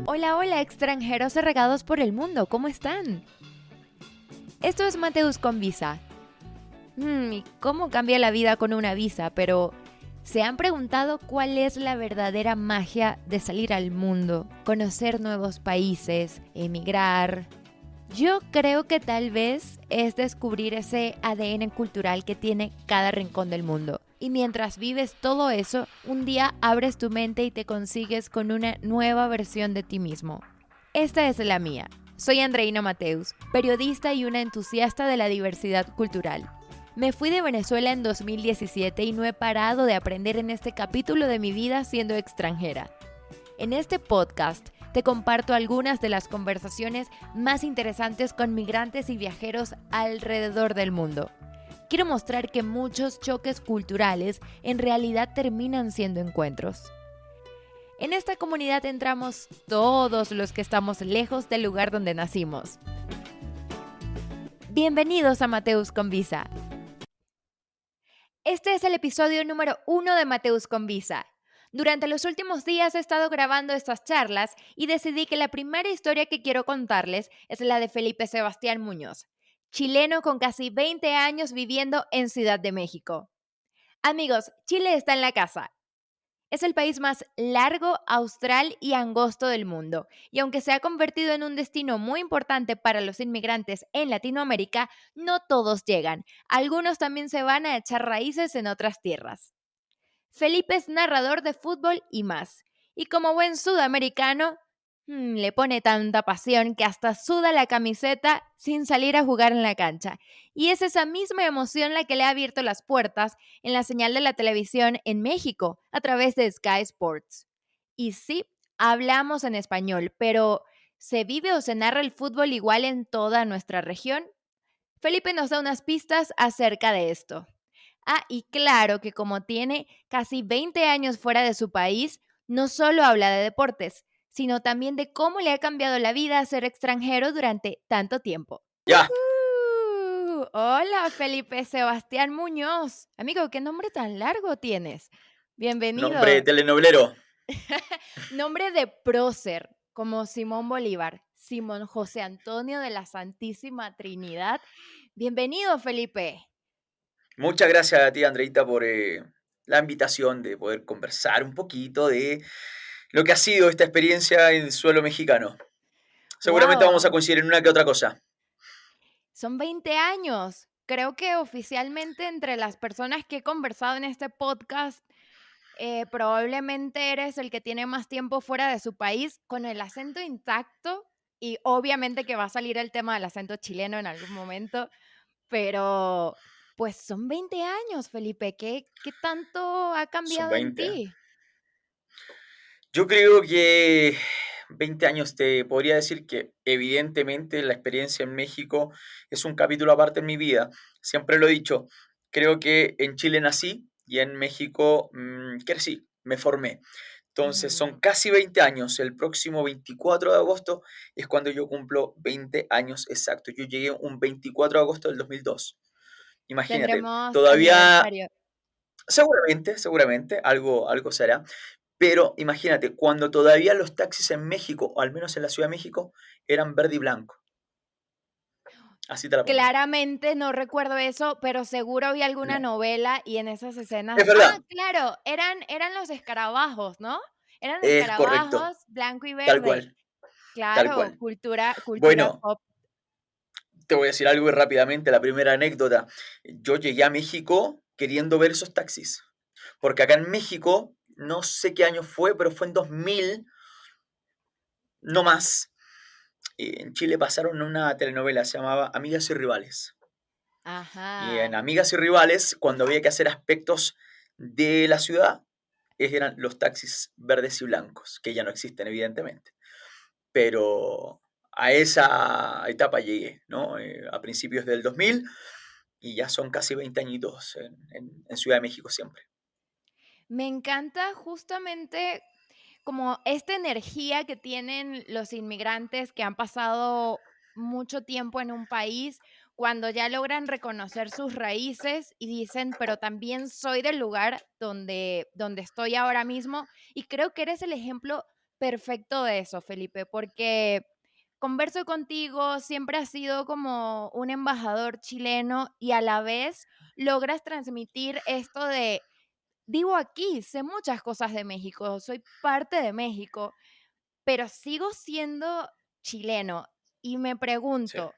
Hola, hola, extranjeros regados por el mundo, ¿cómo están? Esto es Mateus con visa. ¿Y cómo cambia la vida con una visa? Pero, ¿se han preguntado cuál es la verdadera magia de salir al mundo, conocer nuevos países, emigrar? Yo creo que tal vez es descubrir ese ADN cultural que tiene cada rincón del mundo. Y mientras vives todo eso, un día abres tu mente y te consigues con una nueva versión de ti mismo. Esta es la mía. Soy Andreina Mateus, periodista y una entusiasta de la diversidad cultural. Me fui de Venezuela en 2017 y no he parado de aprender en este capítulo de mi vida siendo extranjera. En este podcast te comparto algunas de las conversaciones más interesantes con migrantes y viajeros alrededor del mundo. Quiero mostrar que muchos choques culturales en realidad terminan siendo encuentros. En esta comunidad entramos todos los que estamos lejos del lugar donde nacimos. Bienvenidos a Mateus con Visa. Este es el episodio número 1 de Mateus con Visa. Durante los últimos días he estado grabando estas charlas y decidí que la primera historia que quiero contarles es la de Felipe Sebastián Muñoz, chileno con casi 20 años viviendo en Ciudad de México. Amigos, Chile está en la casa. Es el país más largo, austral y angosto del mundo, y aunque se ha convertido en un destino muy importante para los inmigrantes en Latinoamérica, no todos llegan. Algunos también se van a echar raíces en otras tierras. Felipe es narrador de fútbol y más. Y como buen sudamericano, le pone tanta pasión que hasta suda la camiseta sin salir a jugar en la cancha. Y es esa misma emoción la que le ha abierto las puertas en la señal de la televisión en México a través de Sky Sports. Y sí, hablamos en español, pero ¿se vive o se narra el fútbol igual en toda nuestra región? Felipe nos da unas pistas acerca de esto. Y claro que como tiene casi 20 años fuera de su país, no solo habla de deportes, sino también de cómo le ha cambiado la vida a ser extranjero durante tanto tiempo. Ya, Hola, Felipe Sebastián Muñoz. Amigo, ¿qué nombre tan largo tienes? nombre Bienvenido. telenovelero. Nombre de prócer, como Simón Bolívar, Simón José Antonio de la Santísima Trinidad. Bienvenido, Felipe. Muchas gracias a ti, Andreita, por la invitación de poder conversar un poquito de lo que ha sido esta experiencia en suelo mexicano. Seguramente vamos a Wow. coincidir en una que otra cosa. Son 20 años. Creo que oficialmente entre las personas que he conversado en este podcast, probablemente eres el que tiene más tiempo fuera de su país con el acento intacto y obviamente que va a salir el tema del acento chileno en algún momento, pero pues son 20 años, Felipe. ¿Qué tanto ha Son cambiado en 20. ti? Yo creo que 20 años te podría decir que evidentemente la experiencia en México es un capítulo aparte en mi vida. Siempre lo he dicho. Creo que en Chile nací y en México crecí, me formé. Entonces son Ujú. casi 20 años. El próximo 24 de agosto es cuando yo cumplo 20 años exactos. Yo llegué un 24 de agosto del 2002. Imagínate, Tendremos todavía, aniversario. seguramente, algo será. Pero imagínate, cuando todavía los taxis en México, o al menos en la Ciudad de México, eran verde y blanco. Así te la pongo. Claramente no recuerdo eso, pero seguro vi alguna No. novela y en esas escenas Es verdad, claro, eran los escarabajos, ¿no? Eran es correcto, escarabajos blanco y tal verde. cual, tal Claro, cual. cultura Bueno, pop. te voy a decir algo rápidamente, la primera anécdota. Yo llegué a México queriendo ver esos taxis, porque acá en México, no sé qué año fue, pero fue en 2000, no más. En Chile pasaron una telenovela, se llamaba Amigas y Rivales. Y en Ajá. Amigas y Rivales, cuando había que hacer aspectos de la ciudad, eran los taxis verdes y blancos, que ya no existen, evidentemente. Pero a esa etapa llegué, ¿no? A principios del 2000 y ya son casi 20 añitos en Ciudad de México siempre. Me encanta justamente como esta energía que tienen los inmigrantes que han pasado mucho tiempo en un país, cuando ya logran reconocer sus raíces y dicen, pero también soy del lugar donde estoy ahora mismo. Y creo que eres el ejemplo perfecto de eso, Felipe, porque converso contigo, siempre has sido como un embajador chileno y a la vez logras transmitir esto de, vivo aquí, sé muchas cosas de México, soy parte de México, pero sigo siendo chileno. Y me Sí. pregunto,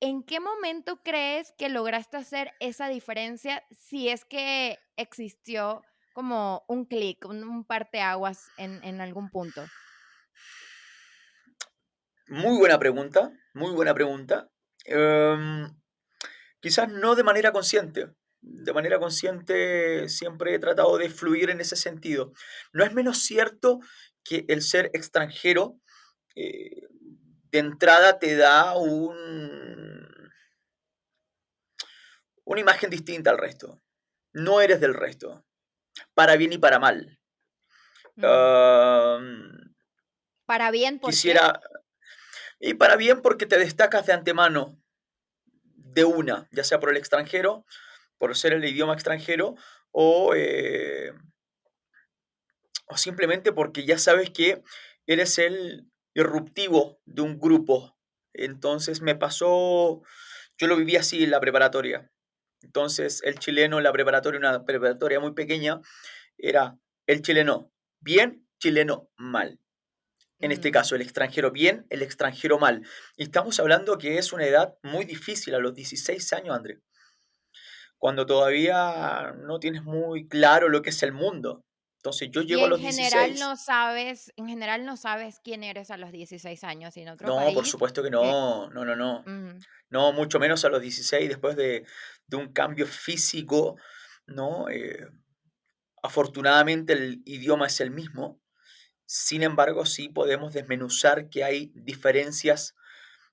¿en qué momento crees que lograste hacer esa diferencia si es que existió como un clic, un parteaguas en algún punto? Muy buena pregunta, muy buena pregunta. Em, Quizás no de manera consciente. De manera consciente siempre he tratado de fluir en ese sentido. No es menos cierto que el ser extranjero eh, de entrada te da una imagen distinta al resto. No eres del resto, para bien y para mal. Mm. Am, Para bien, ¿por qué? Quisiera, y para bien porque te destacas de antemano, de una, ya sea por el extranjero, por ser el idioma extranjero, o, eh, o simplemente porque ya sabes que eres el irruptivo de un grupo. Entonces me pasó, yo lo viví así en la preparatoria. Entonces el chileno en la preparatoria, una preparatoria muy pequeña, era el chileno bien, chileno mal. En este Mm. caso, el extranjero bien, el extranjero mal. Y estamos hablando que es una edad muy difícil a los 16 años, André, cuando todavía no tienes muy claro lo que es el mundo. Entonces yo Y llego a los 16. en general no sabes quién eres a los 16 años y en otro No, por país supuesto que que no, no, no, no. mm, No, mucho menos a los 16 después de un cambio físico, ¿no? Afortunadamente el idioma es el mismo. Sin embargo, sí podemos desmenuzar que hay diferencias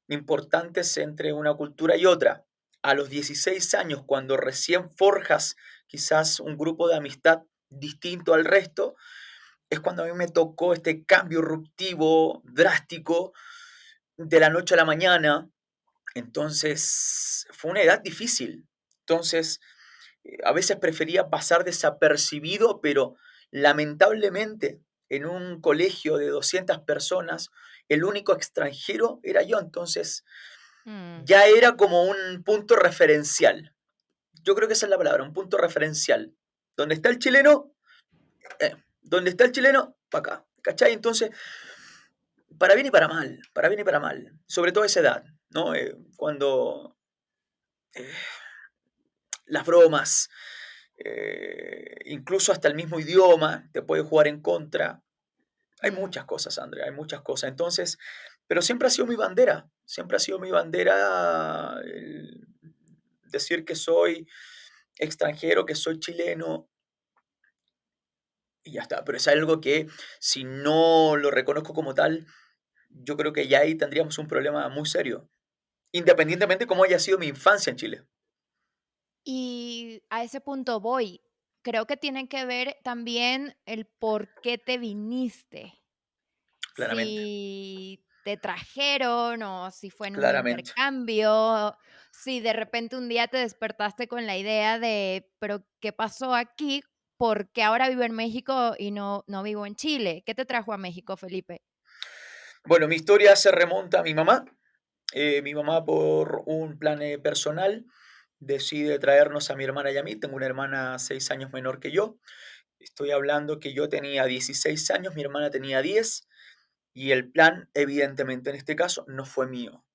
importantes entre una cultura y otra. A los 16 años, cuando recién forjas quizás un grupo de amistad distinto al resto, es cuando a mí me tocó este cambio ruptivo, drástico, de la noche a la mañana. Entonces, fue una edad difícil. Entonces, a veces prefería pasar desapercibido, pero lamentablemente en un colegio de 200 personas, el único extranjero era yo. Entonces, mm. ya era como un punto referencial. Yo creo que esa es la palabra, un punto referencial. Donde está el chileno, donde está el chileno, para acá. ¿Cachai? Entonces, para bien y para mal, para bien y para mal. Sobre todo a esa edad, ¿no? Cuando eh, las bromas, incluso hasta el mismo idioma te puede jugar en contra. Hay Mm. muchas cosas, Andrea, hay muchas cosas. Entonces, pero siempre ha sido mi bandera, siempre ha sido mi bandera el decir que soy extranjero, que soy chileno y ya está. Pero es algo que si no lo reconozco como tal, yo creo que ya ahí tendríamos un problema muy serio, independientemente cómo haya sido mi infancia en Chile, Y a ese punto voy. Creo que tiene que ver también el por qué te viniste. claramente, Si te trajeron o si fue en un claramente. intercambio, si de repente un día te despertaste con la idea de, pero ¿qué pasó aquí? Porque ahora vivo en México y no vivo en Chile. ¿Qué te trajo a México, Felipe? Bueno, mi historia se remonta a mi mamá. Mi mamá, por un plan personal, decide traernos a mi hermana y a mí. Tengo una hermana 6 años menor que yo. Estoy hablando que yo tenía 16 años, mi hermana tenía 10 y el plan, evidentemente, en este caso, no fue mío.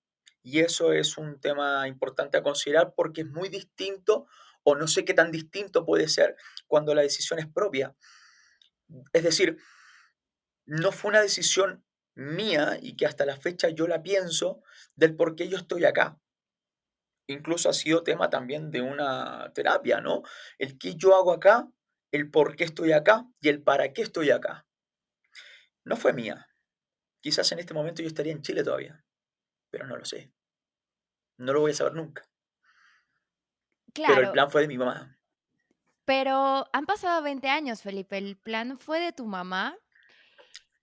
Y eso es un tema importante a considerar porque es muy distinto o no sé qué tan distinto puede ser cuando la decisión es propia. Es decir, no fue una decisión mía y que hasta la fecha yo la pienso del por qué yo estoy acá. Incluso ha sido tema también de una terapia, ¿no? El qué yo hago acá, el por qué estoy acá y el para qué estoy acá. No fue mía. Quizás en este momento yo estaría en Chile todavía, pero no lo sé. No lo voy a saber nunca. Pero el Claro, plan fue de mi mamá. pero han pasado 20 años, Felipe. El plan fue de tu mamá,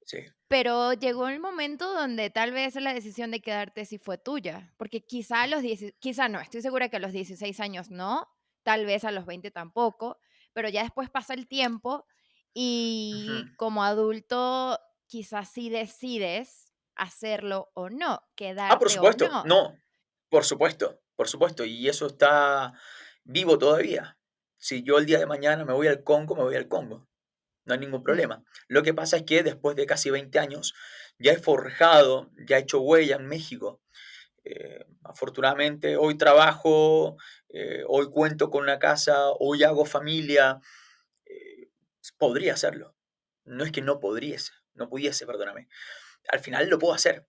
Sí. pero llegó el momento donde tal vez la decisión de quedarte sí fue tuya, porque quizá a los 10, quizá no, estoy segura que a los 16 años no, tal vez a los 20 tampoco, pero ya después pasa el tiempo Ujú. y como adulto quizás sí decides hacerlo o no, Ah, por quedarte o supuesto. no. No, por supuesto. Y eso está vivo todavía. Si yo el día de mañana me voy al Congo, me voy al Congo. No hay ningún Mm, problema. Lo que pasa es que después de casi 20 años ya he forjado, ya he hecho huella en México. Afortunadamente hoy trabajo, hoy cuento con una casa, hoy hago familia. eh, Podría hacerlo. No es que no pudiese, no pudiese, perdóname. Al final lo puedo hacer.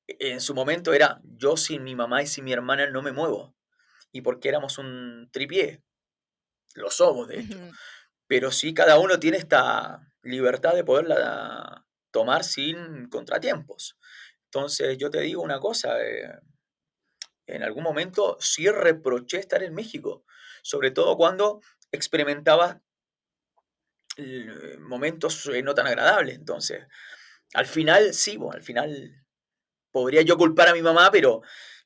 En su momento era yo sin mi mamá y sin mi hermana no me muevo. Y porque éramos un tripié, lo somos de hecho. ujú. Pero sí cada uno tiene esta libertad de poderla tomar sin contratiempos. Entonces yo te digo una cosa, en algún momento sí reproché estar en México, sobre todo cuando experimentaba momentos no tan agradables. Entonces, al final sí, bueno, al final podría yo culpar a mi mamá, pero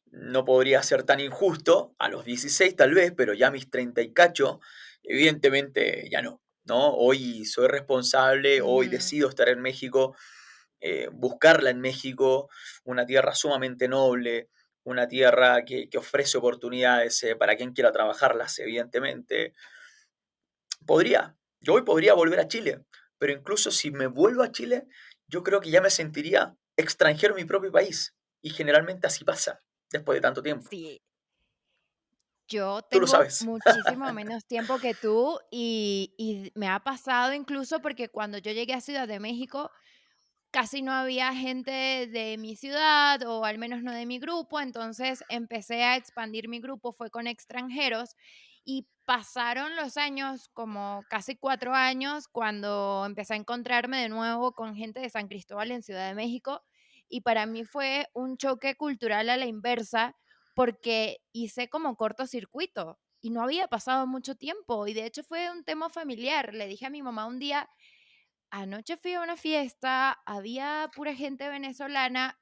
no podría ser tan injusto. A los 16 tal vez, pero ya a mis 30 y cacho, evidentemente ya no. ¿No? Hoy soy responsable, hoy Ujú. decido estar en México, buscarla en México, una tierra sumamente noble, una tierra que ofrece oportunidades para quien quiera trabajarlas, evidentemente. Yo hoy podría volver a Chile, pero incluso si me vuelvo a Chile, yo creo que ya me sentiría extranjero en mi propio país. Y generalmente así pasa, después de tanto tiempo. Sí, yo Tú lo tengo sabes. muchísimo menos tiempo que tú y me ha pasado incluso porque cuando yo llegué a Ciudad de México, casi no había gente de mi ciudad o al menos no de mi grupo, entonces empecé a expandir mi grupo, fue con extranjeros y pasaron los años, como casi 4 años, cuando empecé a encontrarme de nuevo con gente de San Cristóbal en Ciudad de México y para mí fue un choque cultural a la inversa porque hice como cortocircuito y no había pasado mucho tiempo y de hecho fue un tema familiar. Le dije a mi mamá un día, anoche fui a una fiesta, había pura gente venezolana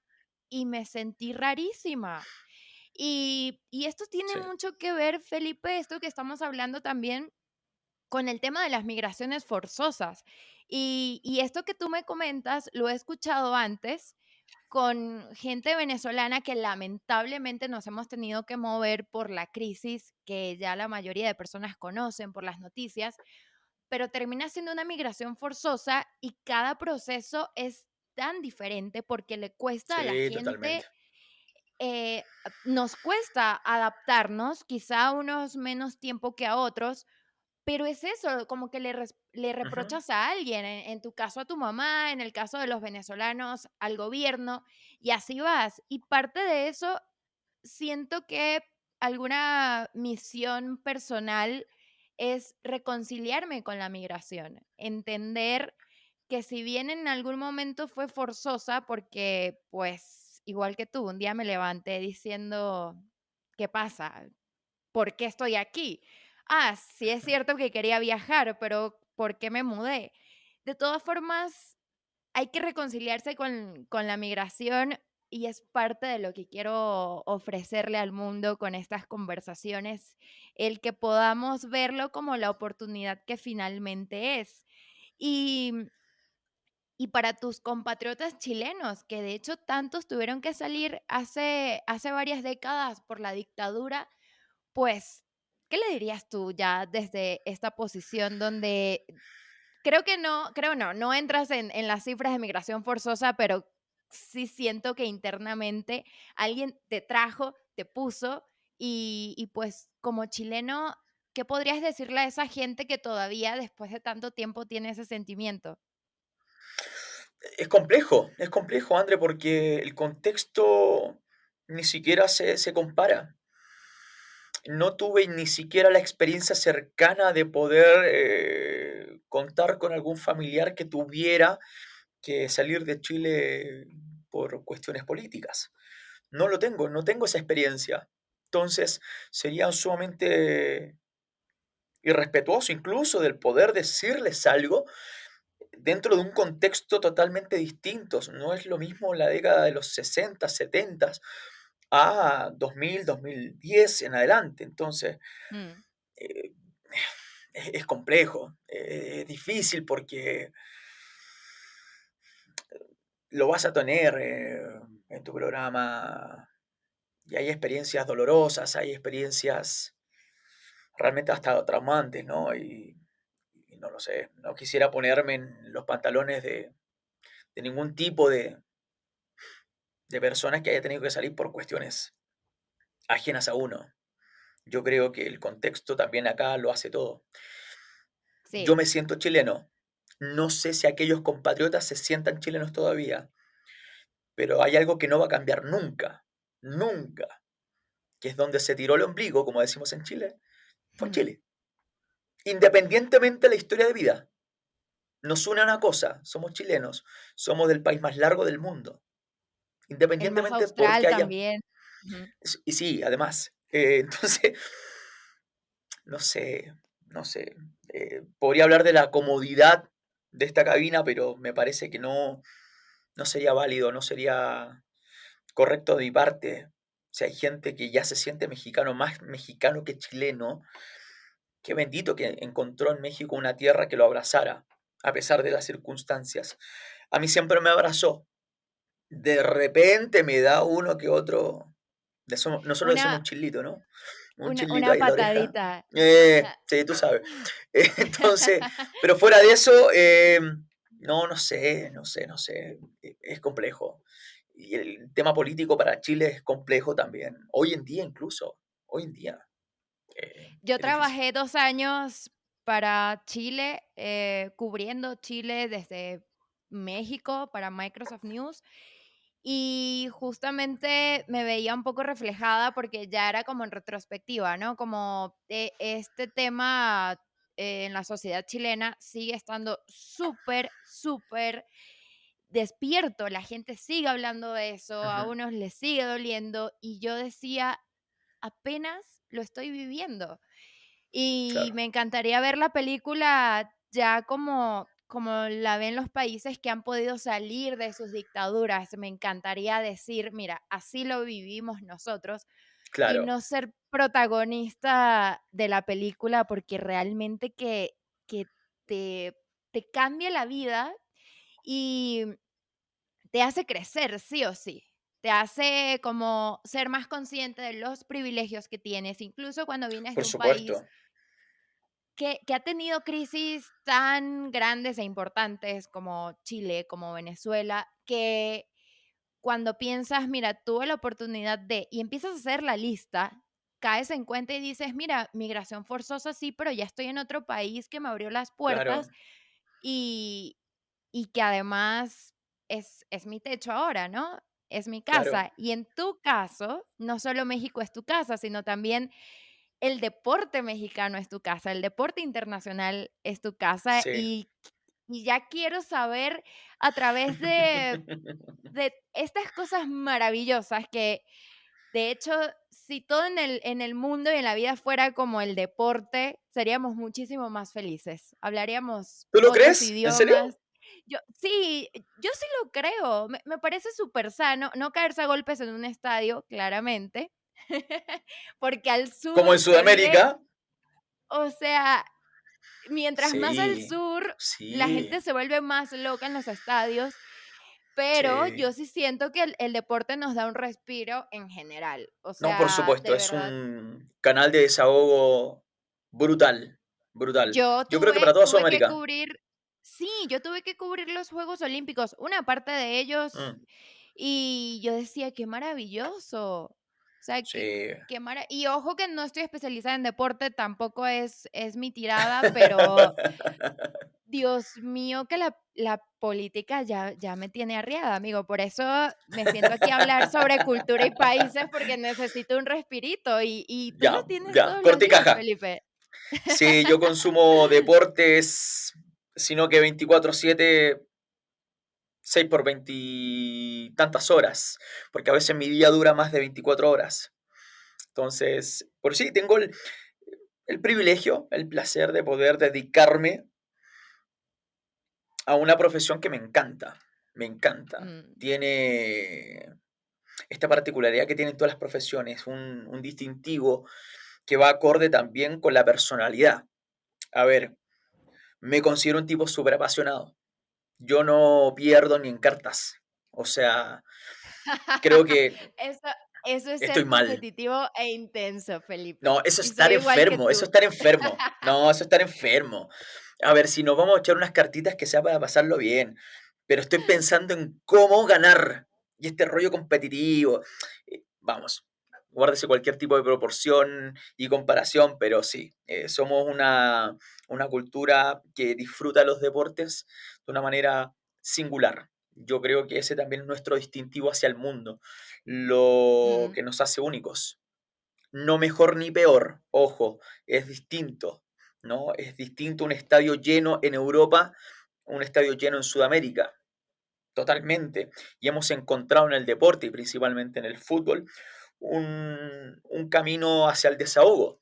y me sentí rarísima. Y esto tiene Sí. mucho que ver, Felipe, esto que estamos hablando también con el tema de las migraciones forzosas. Y esto que tú me comentas, lo he escuchado antes con gente venezolana que lamentablemente nos hemos tenido que mover por la crisis que ya la mayoría de personas conocen por las noticias, pero termina siendo una migración forzosa y cada proceso es tan diferente porque le cuesta a la Sí, totalmente. gente, nos cuesta adaptarnos, quizá a unos menos tiempo que a otros, pero es eso, como que le Ujú. reprochas a alguien, en tu caso a tu mamá, en el caso de los venezolanos al gobierno, y así vas. Y parte de eso siento que alguna misión personal es reconciliarme con la migración, entender que si bien en algún momento fue forzosa, porque pues igual que tú, un día me levanté diciendo, ¿qué pasa? ¿Por qué estoy aquí? Ah, sí es cierto que quería viajar, pero ¿por qué me mudé? De todas formas, hay que reconciliarse con la migración y es parte de lo que quiero ofrecerle al mundo con estas conversaciones, el que podamos verlo como la oportunidad que finalmente es. Y, y para tus compatriotas chilenos, que de hecho tantos tuvieron que salir hace varias décadas por la dictadura, pues, ¿qué le dirías tú ya desde esta posición donde no entras en las cifras de migración forzosa, pero sí siento que internamente alguien te trajo, te puso y, pues, como chileno, ¿qué podrías decirle a esa gente que todavía después de tanto tiempo tiene ese sentimiento? Es complejo, André, porque el contexto ni siquiera se compara. No tuve ni siquiera la experiencia cercana de poder contar con algún familiar que tuviera que salir de Chile por cuestiones políticas. No lo tengo, no tengo esa experiencia. Entonces, sería sumamente irrespetuoso incluso del poder decirles algo dentro de un contexto totalmente distinto. No es lo mismo la década de los 60, 70 a 2000, 2010 en adelante. Entonces, Mm, eh, es complejo, es difícil porque lo vas a tener en tu programa y hay experiencias dolorosas, hay experiencias realmente hasta traumantes, ¿no? Y no lo sé, no quisiera ponerme en los pantalones de ningún tipo de personas que haya tenido que salir por cuestiones ajenas a uno. Yo creo que el contexto también acá lo hace todo. Yo Sí, me siento chileno. No sé si aquellos compatriotas se sientan chilenos todavía, pero hay algo que no va a cambiar nunca, nunca, que es donde se tiró el ombligo, como decimos en Chile, fue en Chile. Independientemente de la historia de vida, nos une una cosa, somos chilenos, somos del país más largo del mundo, el más independientemente porque austral haya... también. Ujú. Y sí, además, entonces, no sé, no sé, podría hablar de la comodidad de esta cabina, pero me parece que no sería válido, no sería correcto de mi parte. Si hay gente que ya se siente mexicano, más mexicano que chileno, qué bendito que encontró en México una tierra que lo abrazara, a pesar de las circunstancias. A mí siempre me abrazó. De repente me da uno que otro. Nosotros decimos Una, un chilito, ¿no? Un chilito una ahí en la oreja. patadita. Sí, tú sabes. Entonces, pero fuera de eso, no, no sé. Es complejo. Y el tema político para Chile es complejo también. Hoy en día incluso. Hoy en día. Yo Es difícil. trabajé 2 años para Chile, cubriendo Chile desde México para Microsoft News, y justamente me veía un poco reflejada porque ya era como en retrospectiva, ¿no? Como, este tema, en la sociedad chilena sigue estando súper, súper despierto, la gente sigue hablando de eso, a Ujú, unos les sigue doliendo, y yo decía: "Apenas lo estoy viviendo". Y claro, me encantaría ver la película ya como la ven los países que han podido salir de sus dictaduras. Me encantaría decir: "Mira, así lo vivimos nosotros", y claro, no ser protagonista de la película, porque realmente que te te cambia la vida y te hace crecer, sí o sí. Te hace como ser más consciente de los privilegios que tienes, incluso cuando vienes por de un país supuesto. que ha tenido crisis tan grandes e importantes como Chile, como Venezuela, que cuando piensas, mira, tuve la oportunidad de, y empiezas a hacer la lista, caes en cuenta y dices, mira, migración forzosa sí, pero ya estoy en otro país que me abrió las puertas Claro, y, y que además es mi techo ahora, ¿no? Es mi claro. casa. Y en tu caso, no solo México es tu casa, sino también el deporte mexicano es tu casa, el deporte internacional es tu casa Sí. y ya quiero saber a través de estas cosas maravillosas que, de hecho, si todo en el mundo y en la vida fuera como el deporte, seríamos muchísimo más felices. Hablaríamos ¿Tú lo otros crees? ¿En serio? idiomas. Yo sí lo creo. Me parece súper sano no caerse a golpes en un estadio, claramente, porque al Como en sur se vive, Sudamérica. o sea, mientras más al Sí, sur, la sí, gente se vuelve más loca en los estadios, pero sí. yo sí siento que el deporte nos da un respiro en general. O No, por sea, supuesto, de es verdad. un canal de desahogo brutal, brutal. Yo Yo creo que para tuve toda tuve que Sudamérica. cubrir sí, yo tuve que cubrir los Juegos Olímpicos, una parte de ellos, Mm, y yo decía: "Qué maravilloso". O sea, sí. qué mara y ojo que no estoy especializada en deporte, tampoco es mi tirada, pero Dios mío, que la política ya me tiene arriada, amigo. Por eso me siento aquí a hablar sobre cultura y países, porque necesito un respirito, y tú lo Ya, tienes ya, todos los corte y días, caja. Felipe. Sí, yo consumo deportes, sino que 24/7, 6 por 20 tantas horas, porque a veces mi día dura más de 24 horas. Entonces, por sí, tengo el privilegio, el placer de poder dedicarme a una profesión que me encanta, me encanta. Mm, Tiene esta particularidad que tienen todas las profesiones, un distintivo que va acorde también con la personalidad. A ver, me considero un tipo súper apasionado. Yo no pierdo ni en cartas. O sea, creo que Eso, eso es estoy ser mal. competitivo e intenso, Felipe. No, eso es Y estar soy igual que enfermo, eso es tú. estar enfermo. No, eso es estar enfermo. A ver, si nos vamos a echar unas cartitas que sea para pasarlo bien, pero estoy pensando en cómo ganar y este rollo competitivo. Vamos, guárdese cualquier tipo de proporción y comparación, pero sí, somos una cultura que disfruta los deportes de una manera singular. Yo creo que ese también es nuestro distintivo hacia el mundo, lo Mm, que nos hace únicos. No mejor ni peor, ojo, es distinto, ¿no? Es distinto un estadio lleno en Europa, un estadio lleno en Sudamérica, totalmente. Y hemos encontrado en el deporte y principalmente en el fútbol un camino hacia el desahogo,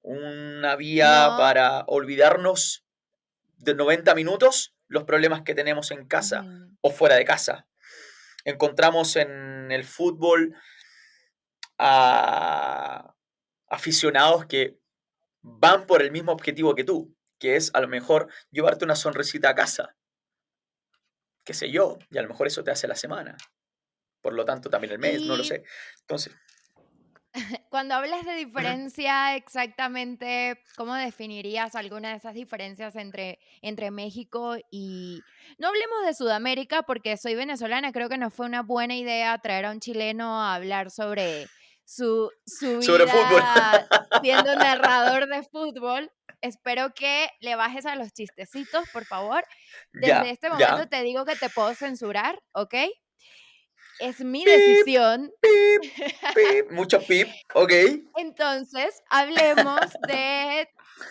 una vía no. para olvidarnos de 90 minutos los problemas que tenemos en casa Ujú. o fuera de casa. Encontramos en el fútbol a aficionados que van por el mismo objetivo que tú, que es a lo mejor llevarte una sonrisita a casa, qué sé yo, y a lo mejor eso te hace la semana, por lo tanto también el mes, no lo Y sé. Entonces, cuando hablas de ujú, diferencia, exactamente, ¿cómo definirías alguna de esas diferencias entre México y... No hablemos de Sudamérica porque soy venezolana, creo que no fue una buena idea traer a un chileno a hablar sobre su sobre fútbol. vida siendo narrador de fútbol. Espero que le bajes a los chistecitos, por favor. Desde Ya, este momento ya. te digo que te puedo censurar, ¿ok? Es mi Pip, decisión. pip, pip, mucho pip, ok. Entonces, hablemos de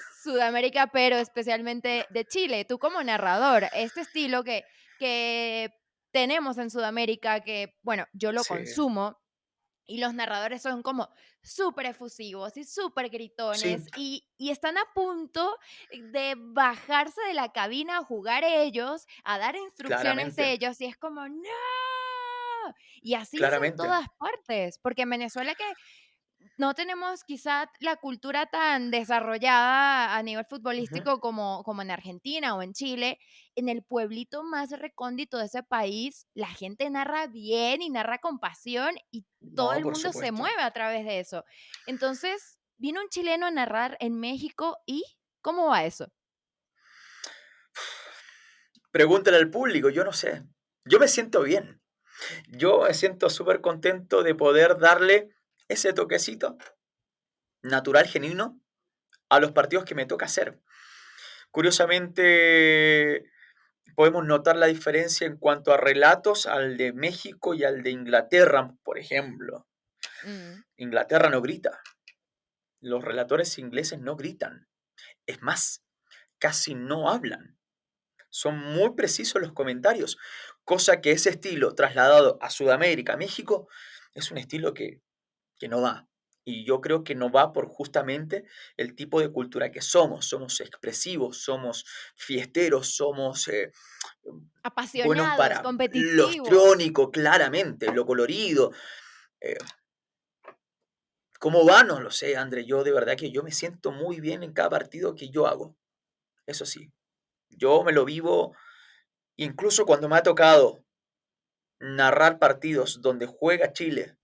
Sudamérica, pero especialmente de Chile. Tú como narrador, este estilo que tenemos en Sudamérica, que, bueno, yo lo Sí, consumo, y los narradores son como súper efusivos y súper sí, gritones y están a punto de bajarse de la cabina a jugar ellos, a dar instrucciones claramente, ellos, y es como, no. Y así es en claramente. todas partes, porque en Venezuela que no tenemos quizá la cultura tan desarrollada a nivel Ujú. futbolístico como en Argentina o en Chile. En el pueblito más recóndito de ese país, la gente narra bien y narra con pasión y todo No, el por mundo se supuesto. mueve a través de eso. Entonces, vino un chileno a narrar en México y ¿cómo va eso? Pregúntale al público, yo no sé. Yo me siento bien. Yo me siento súper contento de poder darle ese toquecito natural, genuino, a los partidos que me toca hacer. Curiosamente, podemos notar la diferencia en cuanto a relatos al de México y al de Inglaterra, por ejemplo. Mm, Inglaterra no grita, los relatores ingleses no gritan, es más, casi no hablan. Son muy precisos los comentarios, cosa que ese estilo trasladado a Sudamérica, México, es un estilo que no va. Y yo creo que no va por justamente el tipo de cultura que somos. Somos expresivos, somos fiesteros, somos buenos apasionados, para lo competitivos. electrónico, claramente, lo colorido. Eh, ¿Cómo va? No lo sé, André. Yo de verdad que yo me siento muy bien en cada partido que yo hago. Eso sí, yo me lo vivo, incluso cuando me ha tocado narrar partidos donde juega Chile,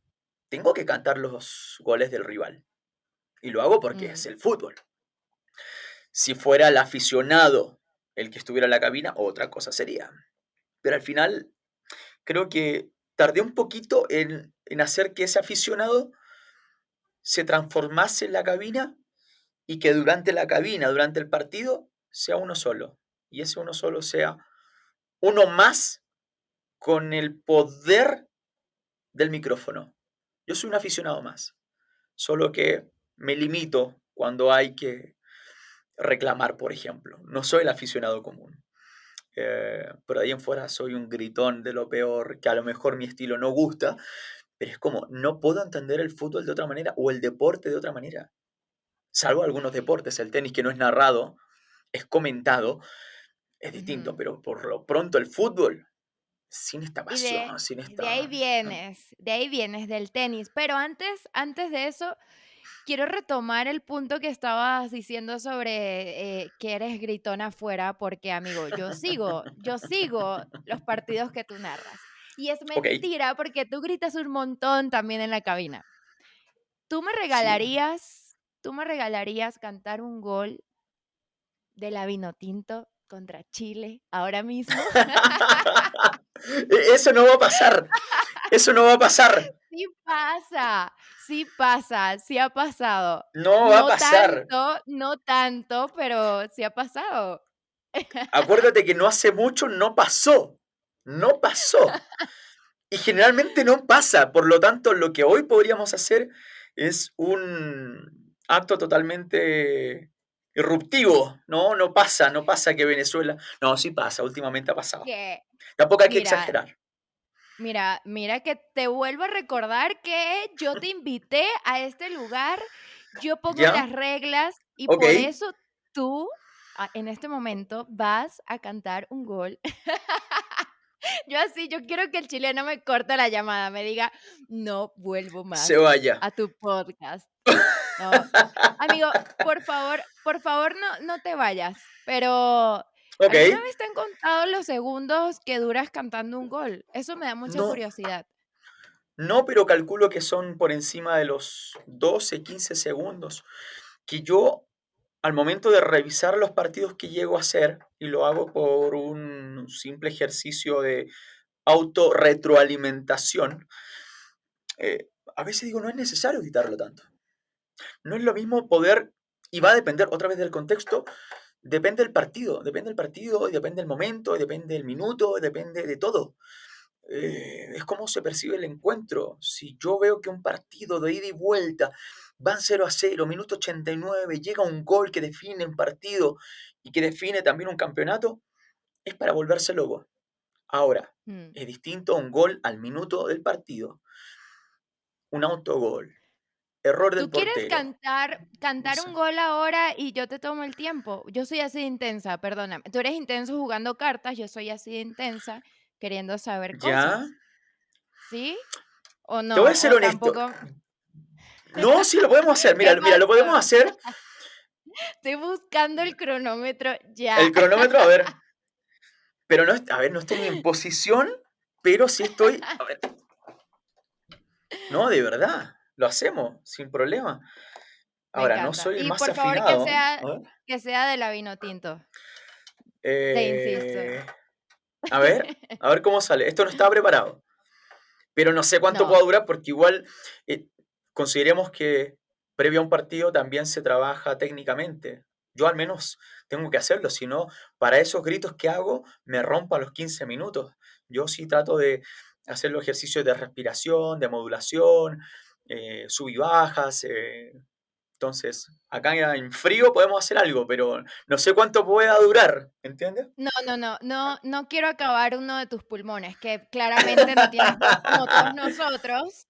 tengo que cantar los goles del rival. Y lo hago porque es Mm. el fútbol. Si fuera el aficionado el que estuviera en la cabina, otra cosa sería. Pero al final creo que tardé un poquito en hacer que ese aficionado se transformase en la cabina y que durante la cabina, durante el partido, sea uno solo. Y ese uno solo sea uno más con el poder del micrófono. Yo soy un aficionado más, solo que me limito cuando hay que reclamar, por ejemplo. No soy el aficionado común. Pero ahí en fuera soy un gritón de lo peor, que a lo mejor mi estilo no gusta, pero es como, no puedo entender el fútbol de otra manera o el deporte de otra manera. Salvo algunos deportes, el tenis que no es narrado, es comentado, es distinto, Ujú. pero por lo pronto el fútbol, sin esta Y de pasión, sin de ahí esta... ¿no? vienes, de ahí vienes del tenis. Pero antes de eso, quiero retomar el punto que estabas diciendo sobre, que eres gritón afuera, porque, amigo, yo sigo los partidos que tú narras. Y es Ok, mentira porque tú gritas un montón también en la cabina. ¿Tú me sí. regalarías tú me regalarías cantar un gol de la Vinotinto contra Chile ahora mismo? Eso no va a pasar. Eso no va a pasar. Sí pasa, sí ha pasado. No va a pasar. No tanto, pero sí ha pasado. Acuérdate que no hace mucho no pasó. No pasó. Y generalmente no pasa. Por lo tanto, lo que hoy podríamos hacer es un acto totalmente irruptivo. No, no pasa, no pasa que Venezuela. No, sí pasa, últimamente ha pasado. Que Tampoco hay que mira, exagerar. mira que te vuelvo a recordar que yo te invité a este lugar, yo pongo ¿Ya? las reglas y Ok. por eso tú, en este momento, vas a cantar un gol. Yo quiero que el chileno me corte la llamada, me diga: "No vuelvo Se más vaya. a tu podcast". No, amigo, por favor, no te vayas, pero, Ok. ¿alguna vez te han contado los segundos que duras cantando un gol? Eso me da mucha No, curiosidad. no, pero calculo que son por encima de los 12, 15 segundos. Que yo, al momento de revisar los partidos que llego a hacer, y lo hago por un simple ejercicio de autorretroalimentación, a veces digo, no es necesario editarlo tanto. No es lo mismo poder, y va a depender otra vez del contexto, depende del partido, y depende del momento, y depende del minuto, y depende de todo. Es cómo se percibe el encuentro. Si yo veo que un partido de ida y vuelta van 0-0, minuto 89, llega un gol que define un partido y que define también un campeonato, es para volverse loco. Ahora, Mm. es distinto a un gol al minuto del partido, un autogol, error del ¿Tú quieres portero, no cantar sé. un gol ahora y yo te tomo el tiempo? Yo soy así de intensa, perdóname. Tú eres intenso jugando cartas, yo soy así de intensa queriendo saber Ya, cosas, ¿sí? ¿O te voy no? a ser ¿O honesto. tampoco? No, sí lo podemos hacer. ¿Qué Mira, lo podemos pasó? hacer. Estoy buscando el cronómetro ya. El cronómetro, a ver, pero no, a ver, no estoy en posición, pero sí estoy. A ver, no, de verdad, lo hacemos sin problema. Me Ahora, no encanta. soy el Y más por favor que afinado. sea A ver, que sea de la Vinotinto, te insisto. eh, a ver, a ver cómo sale. Esto no estaba preparado, pero no sé cuánto No, pueda durar porque igual eh, consideremos que previo a un partido también se trabaja técnicamente. Yo al menos tengo que hacerlo, si no, para esos gritos que hago me rompo a los 15 minutos. Yo sí trato de hacer los ejercicios de respiración, de modulación, sub y bajas. Entonces, acá en frío podemos hacer algo, pero no sé cuánto pueda durar, ¿entiendes? no quiero acabar uno de tus pulmones, que claramente no tienes dos como todos nosotros.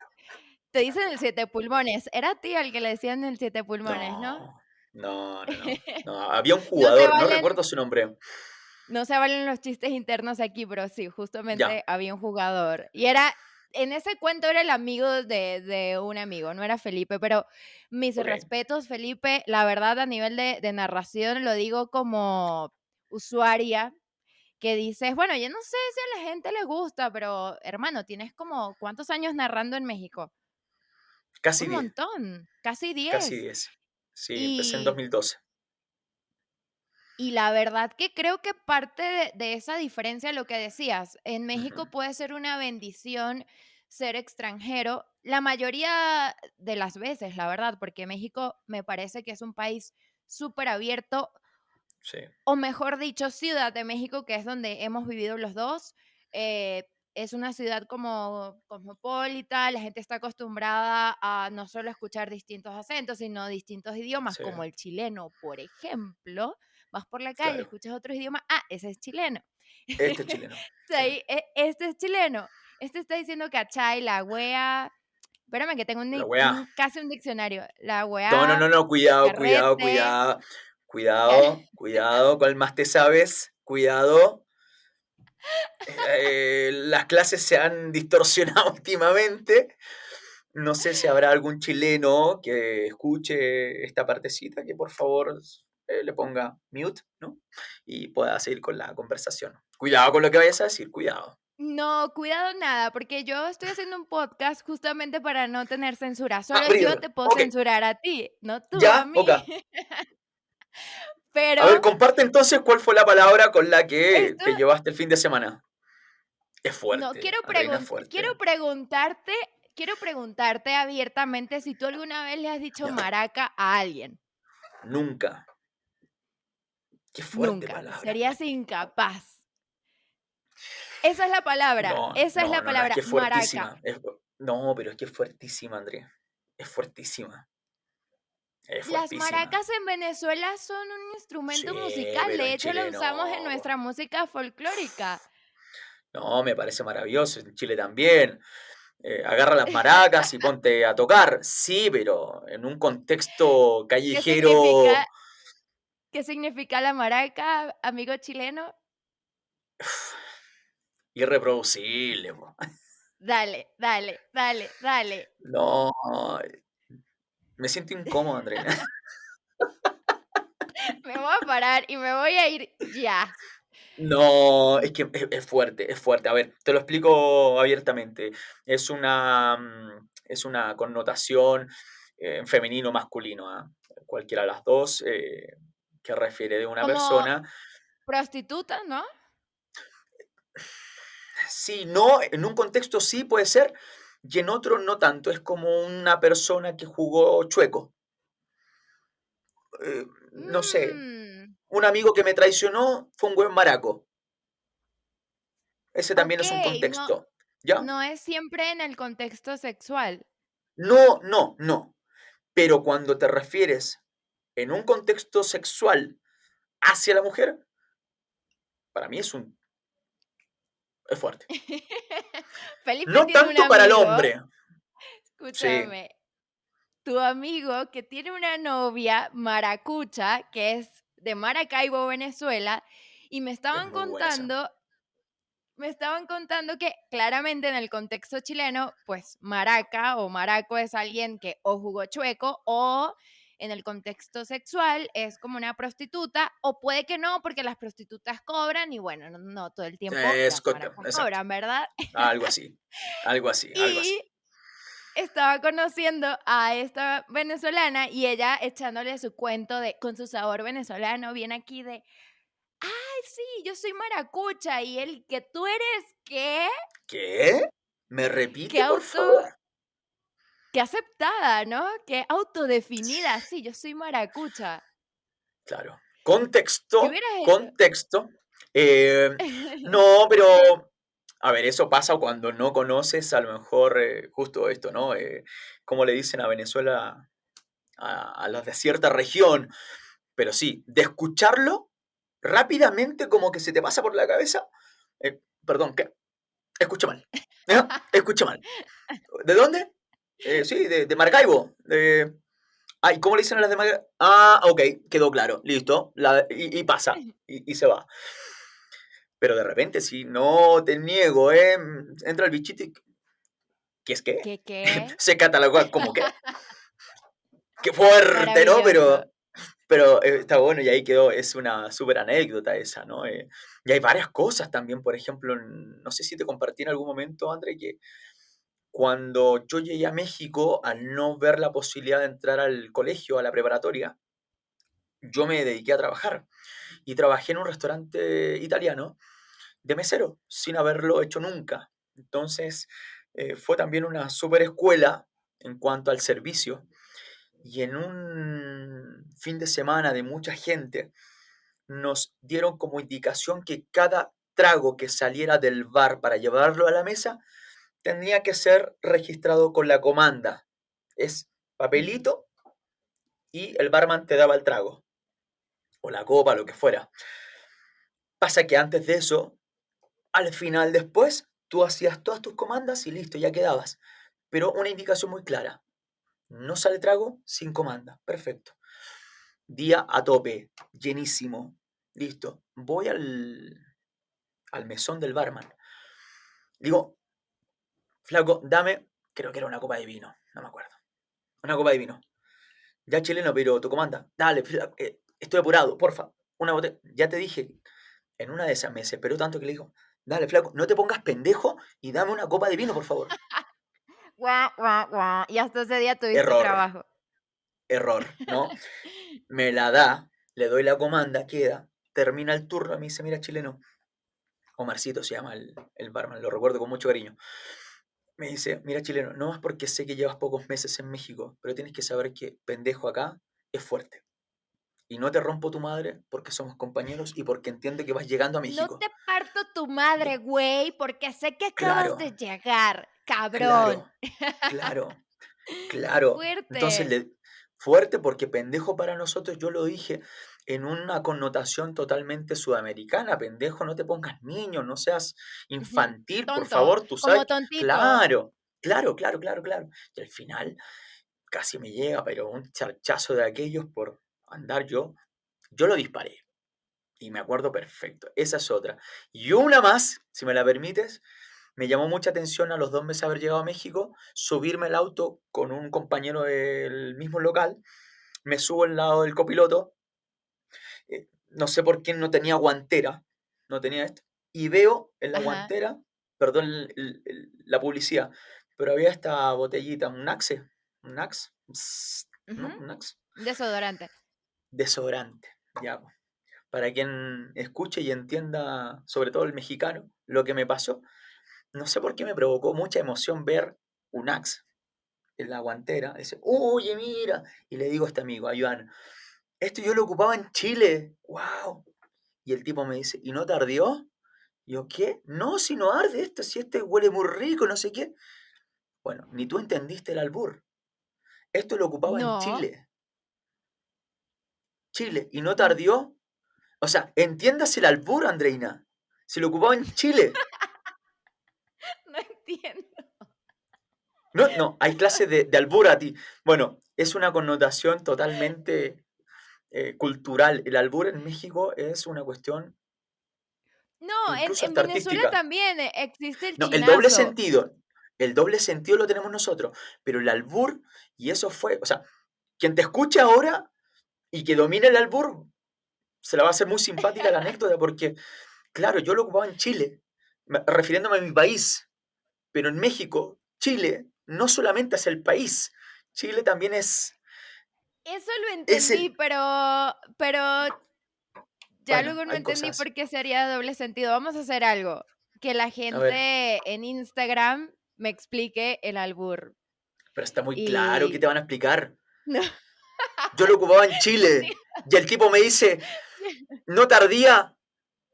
Te dicen el siete pulmones. Era a ti al que le decían el siete pulmones, ¿no? No, no, no, no. No, había un No se jugador, no valen recuerdo su nombre. no se valen los chistes internos aquí, pero sí, Ya, justamente había un jugador. Y era en ese cuento era el amigo de un amigo, no era Felipe, pero mis ok. respetos, Felipe, la verdad, a nivel de narración, lo digo como usuaria, que dices: "Bueno, yo no sé si a la gente le gusta, pero hermano, tienes como, ¿cuántos años narrando en México?". Casi Un 10, montón, casi casi 10. 10. Sí, empecé en Y 2012. Y la verdad que creo que parte de esa diferencia, lo que decías, en Ujú, México puede ser una bendición ser extranjero, la mayoría de las veces, la verdad, porque México me parece que es un país súper abierto, sí, o mejor dicho, Ciudad de México, que es donde hemos vivido los dos. Es una ciudad como cosmopolita, la gente está acostumbrada a no solo escuchar distintos acentos, sino distintos idiomas, sí, como el chileno, por ejemplo. Vas por la calle, claro. escuchas otro idioma, ese es chileno. Este es chileno. Sí. Ahí, este es chileno. Este está diciendo cachai, la wea. Espérame que tengo La weá. casi un diccionario. La No, no, wea, no, no, cuidado, cuidado, carrete. cuidado. Cuidado, cuidado. ¿Cuál más te sabes? Cuidado. Las clases se han distorsionado últimamente. No sé si habrá algún chileno que escuche esta partecita, que por favor le ponga mute, ¿no? Y pueda seguir con la conversación. Cuidado con lo que vayas a decir, cuidado. No, cuidado nada, porque yo estoy haciendo un podcast justamente para no tener censura. Solo Abrir. yo te puedo Ok. censurar a ti, no tú a Ya, ok. mí. A ver, Pero comparte entonces cuál fue la palabra con la que esto te llevaste el fin de semana. Es no, fuerte, Andreina, es fuerte. quiero preguntarte abiertamente si tú alguna vez le has dicho Ya. maraca a alguien. Nunca. Qué fuerte Nunca, palabra. serías incapaz. No, Esa es no, la no, no, es que palabra, es maraca. fuertísima. No, pero es que es fuertísima, André. Es fuertísima. Es Las fuertísima. maracas en Venezuela son un Sí, instrumento musical, pero de en hecho lo Chile usamos en no. nuestra música folclórica. No, me parece maravilloso. En Chile también. Agarra las maracas y ponte a tocar. Sí, pero en un contexto ¿Qué callejero significa qué significa la maraca, amigo chileno? irreproducible, po. Dale, dale, dale, dale. No, me siento incómodo, Andreina. Me voy a parar y me voy a ir ya. No, es que es fuerte, es fuerte. A ver, te lo explico abiertamente. Es una connotación en femenino masculino, ¿ah? Cualquiera de las dos, que refiere de una Como persona. prostituta, ¿no? Sí, no, en un contexto sí puede ser, y en otro no tanto. Es como una persona que jugó chueco. No sé, Mm, un amigo que me traicionó fue un buen maraco. Ese también es un okey, contexto, ¿ya? no es siempre en el contexto sexual. No, no, no. Pero cuando te refieres en un contexto sexual hacia la mujer, para mí es fuerte. Felipe No tiene un tanto para el amigo, hombre. Sí, escúchame, tu amigo que tiene una novia maracucha, que es de Maracaibo, Venezuela, y es muy buena esa. me estaban contando que claramente en el contexto chileno, pues maraca o maraco es alguien que o jugó chueco o en el contexto sexual es como una prostituta o puede que no porque las prostitutas cobran y bueno, no todo el tiempo las maracas Exacto. cobran, ¿verdad? Algo así. Algo así, algo así. Y estaba conociendo a esta venezolana y ella echándole su cuento de con su sabor venezolano, viene aquí de: "Ay, sí, yo soy maracucha", y él: "¿Que tú eres qué? ¿Qué? ¿Me Qué repite, por auto favor? qué aceptada, ¿no? Qué autodefinida, sí, yo soy maracucha". Claro. ¿Qué Contexto, hubieras hecho? contexto. Eh, no, pero a ver, eso pasa cuando no conoces a lo mejor justo esto, ¿no? Como le dicen a Venezuela, a los de cierta región, pero sí, de escucharlo rápidamente como que se te pasa por la cabeza. Perdón, ¿qué? Escuché mal. Escuché mal. ¿De dónde? Sí, de Maracaibo. ¿Y cómo le dicen a las de Maracaibo? Ah, ok, quedó claro, listo. Y pasa, y se va. Pero de repente, si no te niego, entra el bichito y ¿qué es qué? ¿Qué qué? Se cataloga como qué. Qué fuerte, ¿no? Maravilloso. Pero está bueno y ahí quedó, es una súper anécdota esa, ¿no? Y hay varias cosas también, por ejemplo, no sé si te compartí en algún momento, André, que cuando yo llegué a México, al no ver la posibilidad de entrar al colegio, a la preparatoria, yo me dediqué a trabajar y trabajé en un restaurante italiano de mesero, sin haberlo hecho nunca. Entonces, fue también una súper escuela en cuanto al servicio. Y en un fin de semana de mucha gente, nos dieron como indicación que cada trago que saliera del bar para llevarlo a la mesa tenía que ser registrado con la comanda. Es Ujú. papelito y el barman te daba el trago, o la copa, lo que fuera. Pasa que antes de eso, al final después, tú hacías todas tus comandas y listo, ya quedabas. Pero una indicación muy clara. No sale trago sin comanda. Perfecto. Día a tope, llenísimo. Listo. Voy al mesón del barman. Digo, flaco, dame, creo que era una copa de vino, no me acuerdo. Una copa de vino. Ya chileno, pero tu comanda. Dale, estoy apurado, porfa. Una botella. Ya te dije, en una de esas me desesperó tanto que le digo, Dale, flaco, no te pongas pendejo y dame una copa de vino, por favor. Guau, guau, guau. Y hasta ese día tuviste Error, trabajo. error, ¿no? Me la da, le doy la comanda, queda, termina el turno, me dice, mira, chileno, Omarcito se llama el barman, lo recuerdo con mucho cariño. Me dice, mira, chileno, no más porque sé que llevas pocos meses en México, pero tienes que saber que pendejo acá es fuerte. Y no te rompo tu madre porque somos compañeros y porque entiendo que vas llegando a No México. te parto tu madre, Yo, güey, porque sé que acabas claro, de llegar, cabrón. claro, claro, Qué claro. Entonces, fuerte. fuerte porque pendejo para nosotros, yo lo dije en una connotación totalmente sudamericana. Pendejo, no te pongas niño, no seas Ujú. infantil, por Tonto, favor, tú como sabes. tontito. Claro, claro, claro, claro, claro. Y al final casi me llega, pero un charchazo de aquellos por andar yo lo disparé. Y me acuerdo perfecto. Esa es otra. Y una más, si me la permites, me llamó mucha atención a los 2 meses de haber llegado a México, subirme al auto con un compañero del mismo local, me subo al lado del copiloto, no sé por qué no tenía guantera, no tenía esto, y veo en la Ajá, guantera, perdón la publicidad, pero había esta botellita, un Axe, ujú. ¿no? Un Axe, Desodorante. desodorante, ya, po. Para quien escuche y entienda, sobre todo el mexicano, lo que me pasó, no sé por qué me provocó mucha emoción ver un Axe en la guantera. Dice, oye, mira. Y le digo a este amigo, a Iván, esto yo lo ocupaba en Chile. ¡Wow! Y el tipo me dice, ¿y no te ardió? Y yo, ¿qué? No, si no arde esto, si este huele muy rico, no sé qué. Bueno, ni tú entendiste el albur. Esto lo ocupaba en No, Chile. Chile. ¿Y no te n- ardió? O sea, entiendas el albur, Andreina. Si lo ocupaba en Chile. no entiendo. No, no, hay clases de albur a ti. Bueno, es una connotación totalmente cultural. El albur en México es una cuestión No, en, incluso en hasta Venezuela artística. también existe el No, chinazo. el doble sentido lo tenemos nosotros, pero el albur, y eso fue, o sea, quien te escuche ahora y que domine el albur, se la va a hacer muy simpática la anécdota, porque, claro, yo lo ocupaba en Chile, refiriéndome a mi país, pero en México, Chile no solamente es el país, Chile también Eso lo es entendí, el, pero ya bueno, luego no hay entendí cosas, por qué sería doble sentido. Vamos a hacer algo, que la a ver, gente en Instagram me explique el albur. pero está muy claro, ¿qué Y te van a explicar? no, Yo lo ocupaba en Chile, y el tipo me dice, no tardía.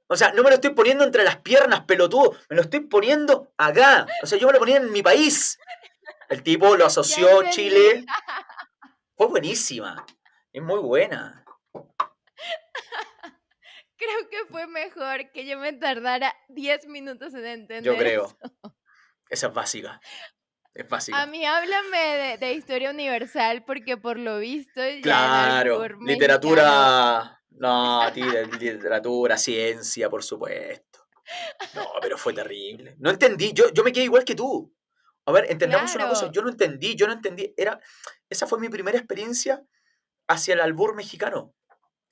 O sea, no me lo estoy poniendo entre las piernas, pelotudo. Me lo estoy poniendo acá. O sea, yo me lo ponía en mi país. El tipo lo ya asoció entendí. Chile. Fue buenísima. Es muy buena. Creo que fue mejor que yo me tardara 10 minutos en Yo entender creo. eso. Esa es básica. Es A básica. mí háblame de historia universal, porque por lo visto ya el Claro. albur mexicano. Literatura. No, a ti de literatura, ciencia, por supuesto. No, pero fue terrible. No entendí. Yo me quedé igual que tú. A ver, entendamos una cosa. Claro, Yo no entendí. Esa fue mi primera experiencia hacia el albur mexicano.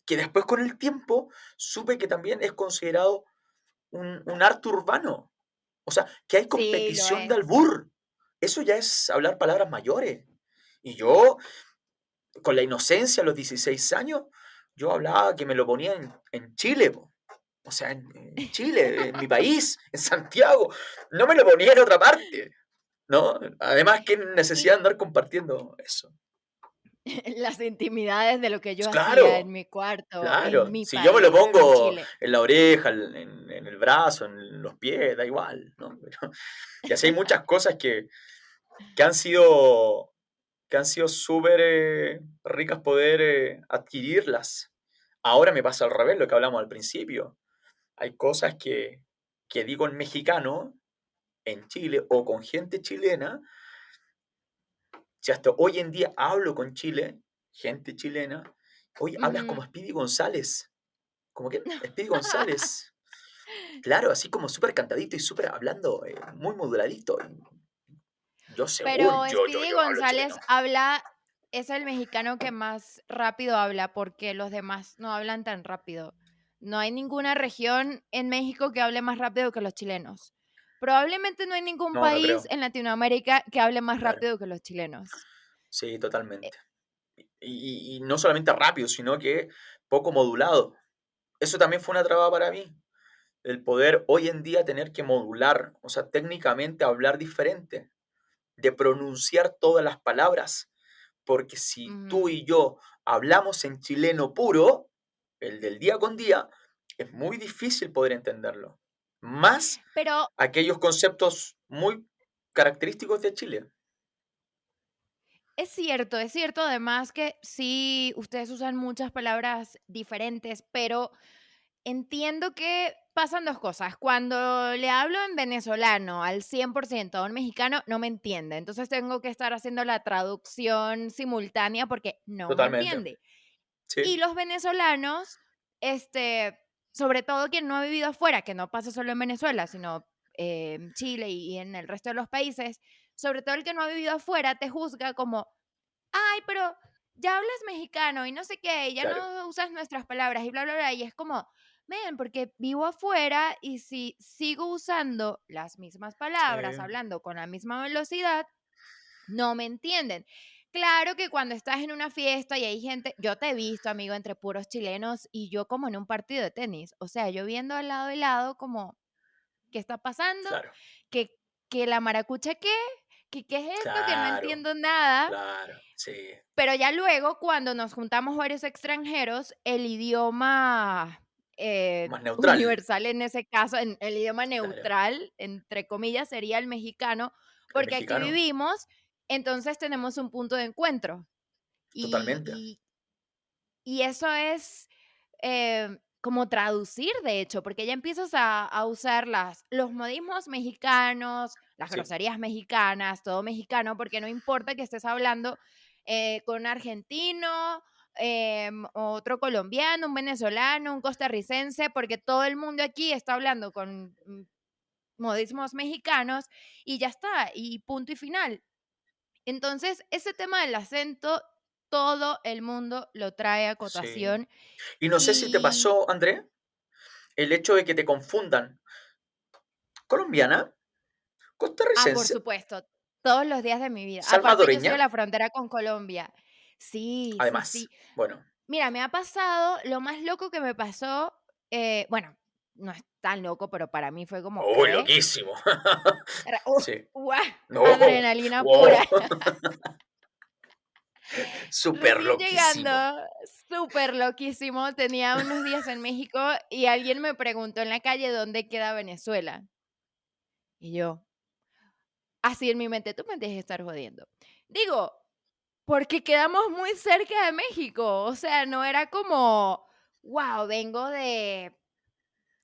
Que después con el tiempo supe que también es considerado un arte urbano. O sea, que hay sí, lo competición de es. albur. Eso ya es hablar palabras mayores. Y yo, con la inocencia a los 16 años, yo hablaba que me lo ponía en Chile, po. O sea, en Chile, en mi país, en Santiago. No me lo ponía en otra parte, ¿no? Además, qué necesidad de Y andar compartiendo eso. las intimidades de lo que yo Pues hacía en claro, mi cuarto, en claro, mi si yo me lo país, en pongo Chile. en la oreja, en el brazo, en los pies, da igual, ¿no? Pero, y así hay muchas cosas que han sido, que han sido súper ricas poder adquirirlas. Ahora me pasa al revés, lo que hablamos al principio. Hay cosas que digo en mexicano, en Chile, o con gente chilena, si hasta hoy en día hablo con Chile, gente chilena, hoy hablas como Ujú. Speedy González. Como que Speedy González, claro, así como súper cantadito y súper hablando, muy moduladito. Yo según, Pero yo Speedy hablo chileno. González habla, es el mexicano que más rápido habla, porque los demás no hablan tan rápido. No hay ninguna región en México que hable más rápido que los chilenos. Probablemente no hay ningún No, no país creo. en Latinoamérica que hable más Claro. rápido que los chilenos. Sí, Eh, totalmente. Y no solamente rápido, sino que poco modulado. Eso también fue una traba para mí. El poder hoy en día tener que modular, o sea, técnicamente hablar diferente, de pronunciar todas las palabras. Porque si tú ujú. y yo hablamos en chileno puro, el del día con día, es muy difícil poder entenderlo. Más Pero aquellos conceptos muy característicos de Chile. es cierto además que sí, ustedes usan muchas palabras diferentes, pero entiendo que pasan 2 cosas. Cuando le hablo en venezolano al 100% a un mexicano, no me entiende. Entonces, tengo que estar haciendo la traducción simultánea porque no me Totalmente. entiende. Y Sí, los venezolanos, este, sobre todo quien no ha vivido afuera, que no pasa solo en Venezuela, sino en Chile y en el resto de los países, sobre todo el que no ha vivido afuera, te juzga como: "Ay, pero ya hablas mexicano y no sé qué, y ya claro. no usas nuestras palabras y bla, bla, bla". Y es como, ven, porque vivo afuera y si sigo usando las mismas Sí, palabras, hablando con la misma velocidad, no me entienden. Claro que cuando estás en una fiesta y hay gente, yo te he visto, amigo, entre puros chilenos y yo como en un partido de tenis, o sea, yo viendo al lado y lado como, ¿qué está pasando? claro, ¿Que, que la maracucha qué? ¿Que qué es esto? Que no claro, entiendo nada. claro, sí. Pero ya luego, cuando nos juntamos varios extranjeros, el idioma, Más neutral, universal en ese caso, en el idioma claro. neutral, entre comillas, sería el mexicano, El porque aquí mexicano, vivimos, entonces tenemos un punto de encuentro. Y totalmente. y y eso es, como traducir, de hecho, porque ya empiezas a usar los modismos mexicanos, las Sí, groserías mexicanas, todo mexicano, porque no importa que estés hablando, con un argentino, otro colombiano, un venezolano, un costarricense, porque todo el mundo aquí está hablando con, modismos mexicanos y ya está, y punto y final. Entonces, ese tema del acento, todo el mundo lo trae a sí. cotación Y no sé si te y pasó, André, el hecho de que te confundan. ¿Colombiana? por ¿Costarricense? supuesto, todos los días de mi vida. Aparte, yo soy de ¿Salvadoreña? la frontera con Colombia. Sí, sí, sí. Además, bueno. Mira, me ha pasado, lo más loco que me pasó, bueno, no es tan loco, pero para mí fue como, ¡Uy, ¿qué? loquísimo! Era, Sí. ¡guau! No, Adrenalina pura. wow, súper Recién llegando, loquísimo. súper loquísimo, tenía unos días en México y alguien me preguntó en la calle dónde queda Venezuela. Y yo, así en mi mente, tú me dejes de estar jodiendo. Digo, porque quedamos muy cerca de México, o sea, no era como, wow, vengo de,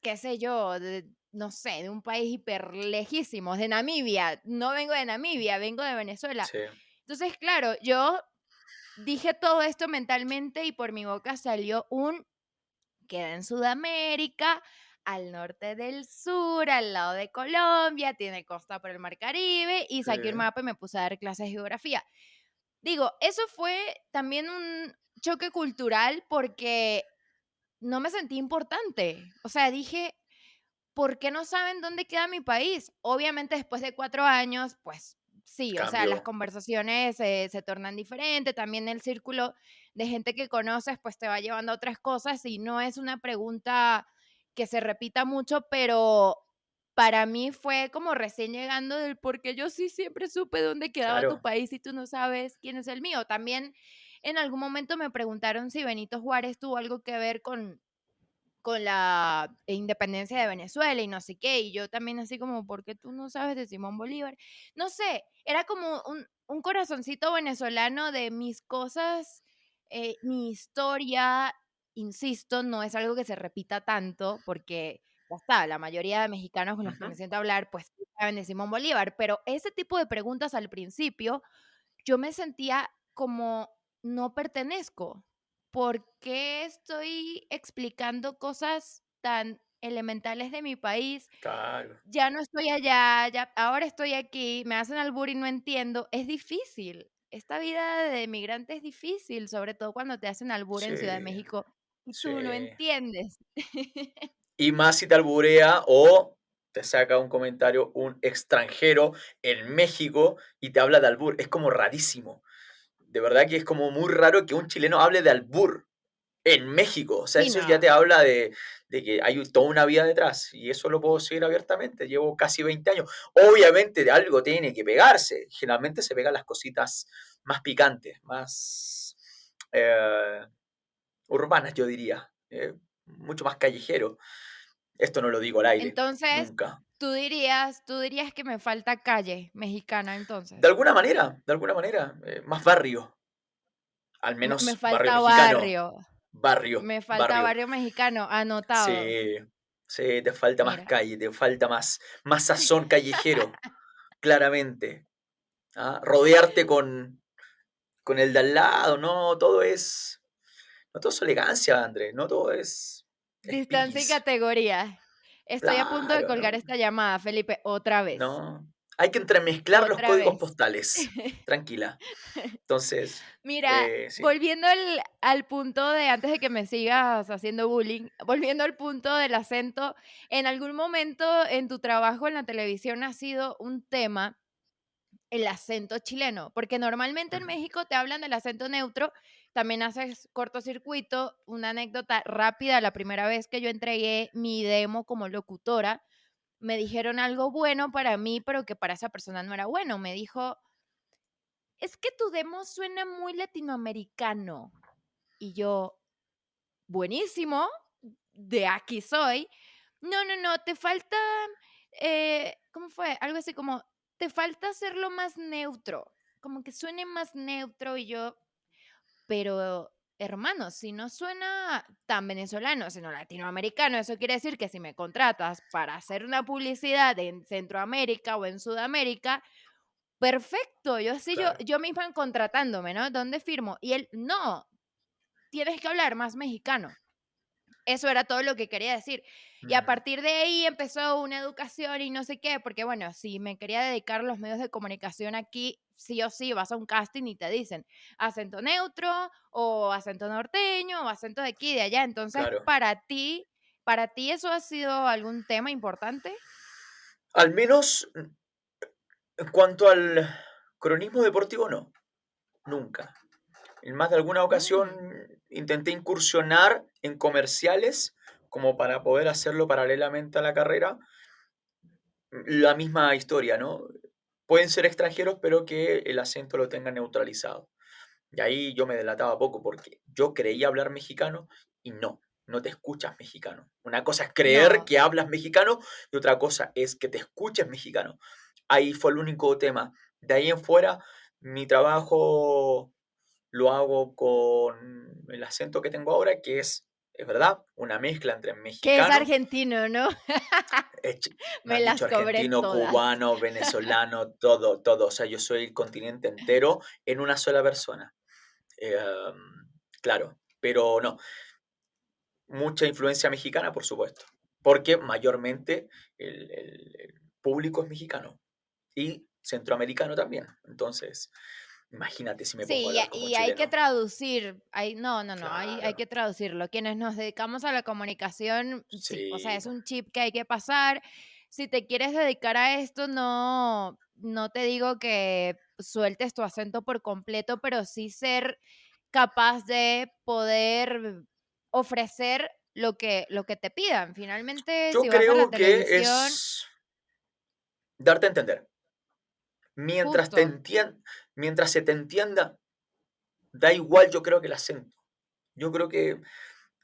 qué sé yo, de, no sé, de un país hiper lejísimo, de Namibia. No vengo de Namibia, vengo de Venezuela. Sí, Entonces, claro, yo dije todo esto mentalmente y por mi boca salió un queda en Sudamérica, al norte del sur, al lado de Colombia, tiene costa por el Mar Caribe y sí, saqué un mapa y me puse a dar clases de geografía. Digo, eso fue también un choque cultural porque no me sentí importante. O sea, dije, ¿por qué no saben dónde queda mi país? Obviamente después de 4 años, pues sí, o sea, las cambio. conversaciones se tornan diferentes, también el círculo de gente que conoces, pues te va llevando a otras cosas y no es una pregunta que se repita mucho, pero para mí fue como recién llegando del porque yo sí siempre supe dónde quedaba tu Claro, país y tú no sabes quién es el mío. También en algún momento me preguntaron si Benito Juárez tuvo algo que ver con la independencia de Venezuela y no sé qué, y yo también así como, ¿por qué tú no sabes de Simón Bolívar? No sé, era como un corazoncito venezolano de mis cosas, mi historia, insisto, no es algo que se repita tanto, porque ya está, la mayoría de mexicanos con los que me ujú, siento a hablar, pues sí saben de Simón Bolívar, pero ese tipo de preguntas al principio yo me sentía como no pertenezco. ¿Por qué estoy explicando cosas tan elementales de mi país? claro, Ya no estoy allá, ya ahora estoy aquí, me hacen albur y no entiendo. Es difícil. Esta vida de migrante es difícil, sobre todo cuando te hacen albur en Ciudad de sí. México. y Sí. tú no entiendes. Y más si te alburea o te saca un comentario un extranjero en México y te habla de albur. Es como rarísimo. De verdad que es como muy raro que un chileno hable de albur en México. O sea, Sí, eso ya no. te habla de que hay toda una vida detrás. Y eso lo puedo seguir abiertamente. Llevo casi 20 años. Obviamente de algo tiene que pegarse. Generalmente se pegan las cositas más picantes, más urbanas, yo diría. Mucho más callejero. Esto no lo digo al aire, Entonces, nunca. tú dirías que me falta calle mexicana, entonces. De alguna manera, más barrio, al Me menos barrio falta mexicano, barrio, barrio, me falta barrio. barrio mexicano, anotado. Sí, sí, te falta más Mira, calle, te falta más sazón callejero, claramente. ¿Ah? Rodearte con el de al lado, no todo es elegancia, Andrés, no todo es distancia y pillis. categoría. Estoy a punto de Claro, colgar ¿no? esta llamada, Felipe, otra vez, No, hay que entremezclar los otra códigos vez. postales, tranquila. Entonces, Mira, sí. volviendo al punto de antes de que me sigas haciendo bullying, volviendo al punto del acento, ¿en algún momento en tu trabajo en la televisión ha sido un tema el acento chileno? Porque normalmente en Ujú, México te hablan del acento neutro, también haces cortocircuito. Una anécdota rápida, la primera vez que yo entregué mi demo como locutora, me dijeron algo bueno para mí, pero que para esa persona no era bueno. Me dijo, es que tu demo suena muy latinoamericano. Y yo, buenísimo, de aquí soy. No, no, no, te falta, ¿cómo fue? Algo así como, te falta hacerlo más neutro, como que suene más neutro y yo, pero hermano, si no suena tan venezolano, sino latinoamericano, eso quiere decir que si me contratas para hacer una publicidad en Centroamérica o en Sudamérica, perfecto, yo así, yo, claro. yo misma contratándome, ¿no? ¿Dónde firmo? Y él, no, tienes que hablar más mexicano. Eso era todo lo que quería decir. Y a Ujú, partir de ahí empezó una educación y no sé qué, porque bueno, si me quería dedicar a los medios de comunicación aquí, sí o sí vas a un casting y te dicen acento neutro o acento norteño o acento de aquí y de allá. Entonces, claro. para ti eso ha sido algún tema importante. Al menos en cuanto al cronismo deportivo, no, nunca. En más de alguna ocasión Mm, intenté incursionar en comerciales como para poder hacerlo paralelamente a la carrera. La misma historia, ¿no? Pueden ser extranjeros, pero que el acento lo tengan neutralizado. Y ahí yo me delataba poco porque yo creía hablar mexicano y no te escuchas mexicano. Una cosa es creer no, que hablas mexicano y otra cosa es que te escuches mexicano. Ahí fue el único tema. De ahí en fuera, mi trabajo lo hago con el acento que tengo ahora, que es verdad, una mezcla entre que es mexicano, argentino, ¿no? me Me han dicho las cobré argentino, todas. cubano, venezolano, todo, todo. O sea, yo soy el continente entero en una sola persona. Claro, pero no, mucha influencia mexicana, por supuesto, porque mayormente el público es mexicano y centroamericano también. Entonces, imagínate si me pongo a Sí, hablar como y hay que chileno. traducir, no, no, no, hay Claro, que traducirlo. Quienes nos dedicamos a la comunicación, sí, o sea, sí. es un chip que hay que pasar. Si te quieres dedicar a esto, no te digo que sueltes tu acento por completo, pero sí ser capaz de poder ofrecer lo que te pidan. Finalmente, Yo si vas a la creo que televisión, es darte a entender. Mientras te justo, entien mientras se te entienda, da igual, yo creo que el acento. Yo creo que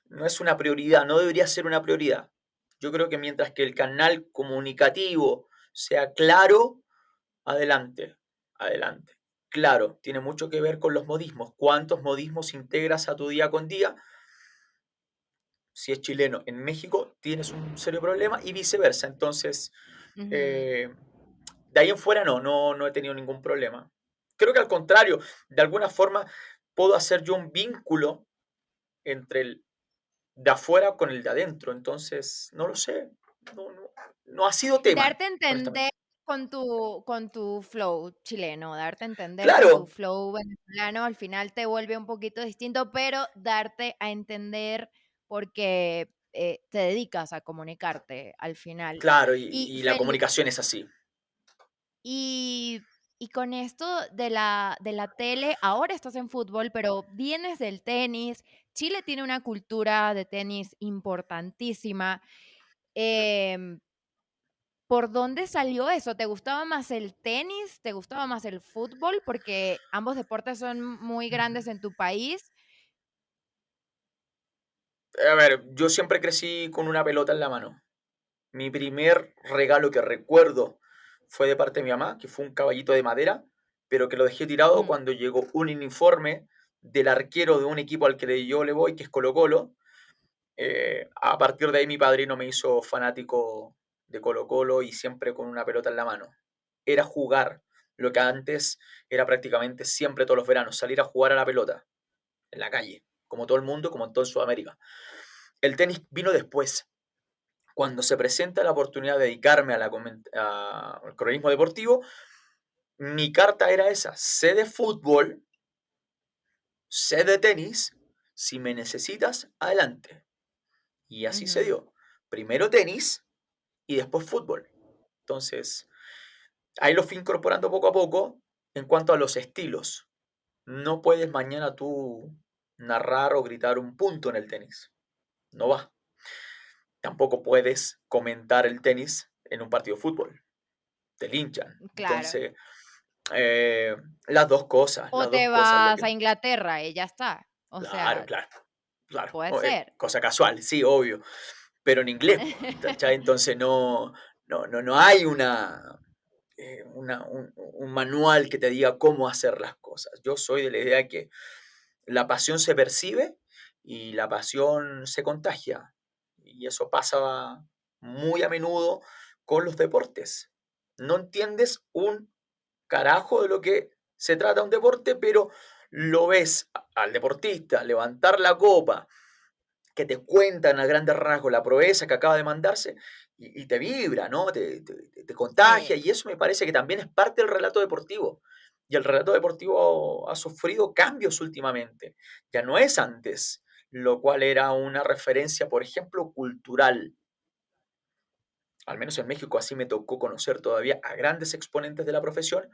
no es una prioridad, no debería ser una prioridad. Yo creo que mientras que el canal comunicativo sea claro, adelante, adelante. Claro, tiene mucho que ver con los modismos. ¿Cuántos modismos integras a tu día con día? Si es chileno en México, tienes un serio problema y viceversa. Entonces, ujú, eh, de ahí en fuera no he tenido ningún problema. Creo que al contrario, de alguna forma puedo hacer yo un vínculo entre el de afuera con el de adentro. Entonces, no lo sé. No, no, no ha sido tema, darte a entender honestamente. con tu flow chileno, darte a entender con tu Claro, flow venezolano, al final te vuelve un poquito distinto, pero darte a entender porque te dedicas a comunicarte al final. Claro, Y y la Feli, comunicación es así. y, y con esto de la tele, ahora estás en fútbol, pero vienes del tenis. Chile tiene una cultura de tenis importantísima. Em, ¿Por dónde salió eso? ¿Te gustaba más el tenis? ¿Te gustaba más el fútbol? Porque ambos deportes son muy grandes en tu país. A ver, yo siempre crecí con una pelota en la mano. Mi primer regalo que recuerdo fue de parte de mi mamá, que fue un caballito de madera, pero que lo dejé tirado Ujú, cuando llegó un uniforme del arquero de un equipo al que yo le voy, que es Colo-Colo. A partir de ahí mi padrino me hizo fanático de Colo-Colo y siempre con una pelota en la mano. Era jugar, lo que antes era prácticamente siempre todos los veranos, salir a jugar a la pelota, en la calle, como todo el mundo, como en toda Sudamérica. El tenis vino después, cuando se presenta la oportunidad de dedicarme al cronismo deportivo, mi carta era esa, sé de fútbol, sé de tenis, si me necesitas, adelante. Y así se ujú. dio. Primero tenis y después fútbol. Entonces, ahí lo fui incorporando poco a poco en cuanto a los estilos. No puedes mañana tú narrar o gritar un punto en el tenis. No va. Tampoco puedes comentar el tenis en un partido de fútbol. Te linchan. Claro. Entonces, Eh, las 2 cosas, O las 2 te cosas, lo vas que a Inglaterra y ya está. O claro, sea, claro, claro, puede ser. cosa casual, sí, obvio, pero en inglés, po, ¿cachai? Entonces no hay un manual que te diga cómo hacer las cosas. Yo soy de la idea que la pasión se percibe y la pasión se contagia, y eso pasa muy a menudo con los deportes. No entiendes un carajo de lo que se trata un deporte, pero lo ves al deportista levantar la copa, que te cuentan a grandes rasgos la proeza que acaba de mandarse y te vibra, ¿no? Te contagia Sí. y eso me parece que también es parte del relato deportivo. Y el relato deportivo ha sufrido cambios últimamente. Ya no es antes, lo cual era una referencia, por ejemplo, cultural. Al menos en México así me tocó conocer todavía a grandes exponentes de la profesión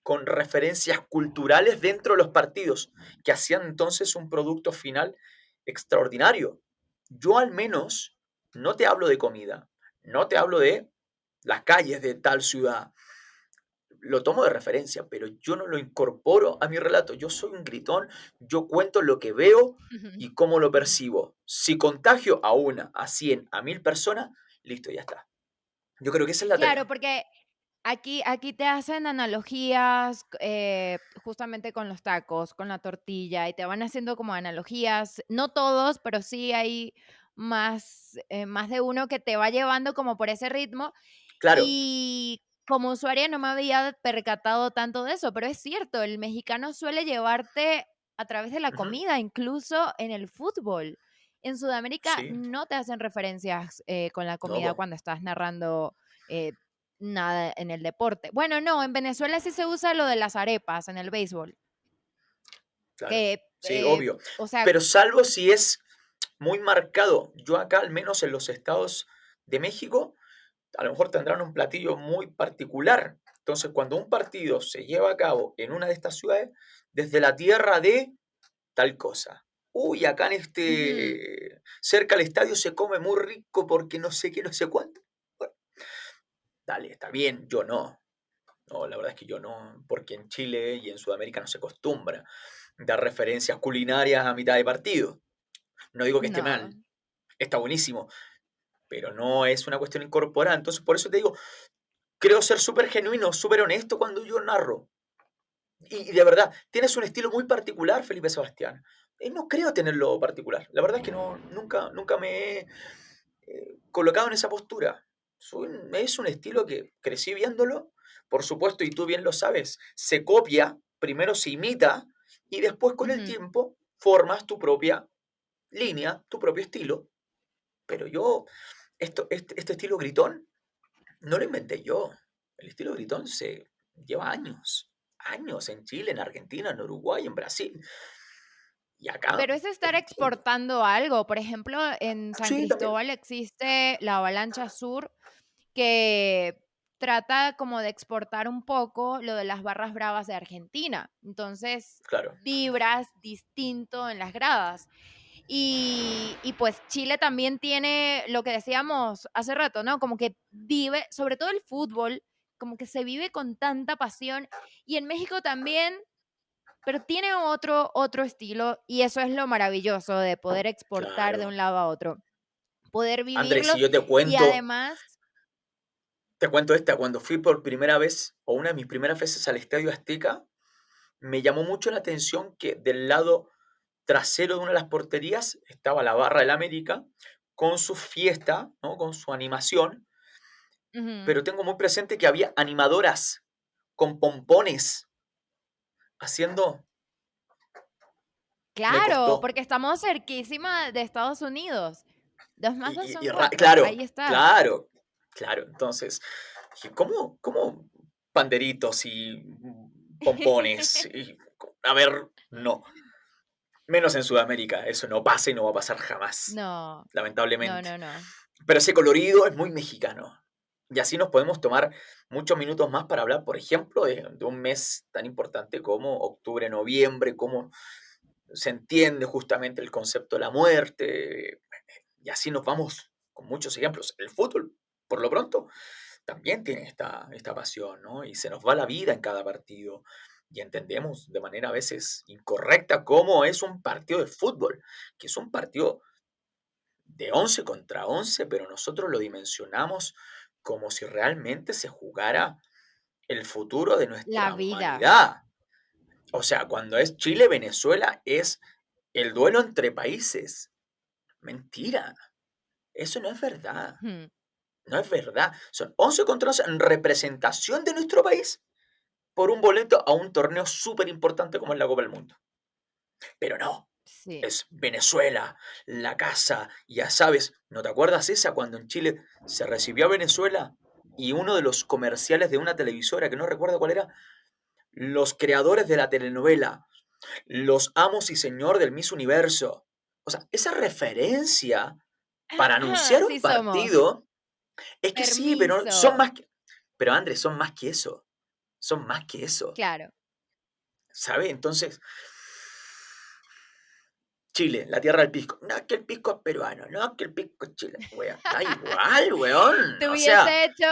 con referencias culturales dentro de los partidos, que hacían entonces un producto final extraordinario. Yo al menos no te hablo de comida, no te hablo de las calles de tal ciudad, lo tomo de referencia, pero yo no lo incorporo a mi relato. Yo soy un gritón, yo cuento lo que veo y cómo lo percibo. Si contagio a una, a 100, a 1000 personas, listo, ya está. Yo creo que esa es la Claro, tarea. porque aquí te hacen analogías, justamente con los tacos, con la tortilla, y te van haciendo como analogías, no todos, pero sí hay más de uno que te va llevando como por ese ritmo. Claro. Y como usuaria no me había percatado tanto de eso, pero es cierto, el mexicano suele llevarte a través de la Ujú. comida, incluso en el fútbol. En Sudamérica Sí. no te hacen referencias, con la No, comida po. cuando estás narrando, nada en el deporte. Bueno, no, en Venezuela sí se usa lo de las arepas en el béisbol, Claro. que, Sí, obvio. o sea, Pero salvo si es muy marcado. Yo acá, al menos en los estados de México, a lo mejor tendrán un platillo muy particular. Entonces, cuando un partido se lleva a cabo en una de estas ciudades, desde la tierra de tal cosa. Uy, acá en ujú, cerca del estadio se come muy rico porque no sé qué, no sé cuánto. Bueno, dale, está bien, yo no. No, la verdad es que yo no, porque en Chile y en Sudamérica no se acostumbra dar referencias culinarias a mitad de partido. No digo que esté no, mal, está buenísimo, pero no es una cuestión incorporada. Entonces, por eso te digo, creo ser súper genuino, súper honesto cuando yo narro. Y de verdad, tienes un estilo muy particular, Felipe Sebastián. No creo tenerlo particular. La verdad es que no, nunca me he colocado en esa postura. Es un estilo que crecí viéndolo, por supuesto, y tú bien lo sabes, se copia, primero se imita, y después con el ujú. tiempo formas tu propia línea, tu propio estilo. Pero yo, este estilo gritón, no lo inventé yo. El estilo gritón se lleva años, años en Chile, en Argentina, en Uruguay, en Brasil. Y acá Pero es es estar distinto. exportando algo. Por ejemplo, en San Sí, también. Cristóbal existe la Avalancha Sur, que trata como de exportar un poco lo de las barras bravas de Argentina. Entonces, Claro, vibras distinto en las gradas. Y pues Chile también tiene lo que decíamos hace rato, ¿no? Como que vive, sobre todo el fútbol, como que se vive con tanta pasión. Y en México también, pero tiene otro estilo y eso es lo maravilloso de poder exportar de claro. un lado a otro, poder Andrés, vivirlo si yo y además te cuento esta, cuando fui por primera vez, o una de mis primeras veces al Estadio Azteca, me llamó mucho la atención que del lado trasero de una de las porterías estaba la barra del América con su fiesta, ¿no? Con su animación, ujú. pero tengo muy presente que había animadoras con pompones haciendo, me Claro, costó. porque estamos cerquísima de Estados Unidos. 2 más 2 son 4, Claro, ahí está. claro, claro. Entonces, dije, ¿cómo panderitos y pompones? Y, a ver, no. Menos en Sudamérica, eso no pasa y no va a pasar jamás, No, no, lamentablemente. no, no. Pero ese colorido es muy mexicano. Y así nos podemos tomar muchos minutos más para hablar, por ejemplo, de un mes tan importante como octubre, noviembre, cómo se entiende justamente el concepto de la muerte. Y así nos vamos con muchos ejemplos. El fútbol, por lo pronto, también tiene esta pasión, ¿no? Y se nos va la vida en cada partido. Y entendemos de manera a veces incorrecta cómo es un partido de fútbol, que es un partido de 11 contra 11, pero nosotros lo dimensionamos como si realmente se jugara el futuro de La nuestra vida. humanidad. O sea, cuando es Chile-Venezuela es el duelo entre países. Mentira, eso no es verdad. Mm, No es verdad. Son 11 contra 11 en representación de nuestro país por un boleto a un torneo súper importante como es la Copa del Mundo. Pero no, sí. es Venezuela, la casa, ya sabes, ¿no te acuerdas esa cuando en Chile se recibió a Venezuela y uno de los comerciales de una televisora, que no recuerdo cuál era, los creadores de la telenovela, los amos y señor del Miss Universo? O sea, esa referencia para anunciar Sí un somos. partido, es que sí, pero son Permiso. más que, pero Andrés, son más que eso, son más que eso, Claro. ¿sabes? Entonces, Chile, la tierra del pisco. No, es que el pisco es peruano, no, es que el pisco es chileno. Weón, da igual, weón. Te O sea, hubiese hecho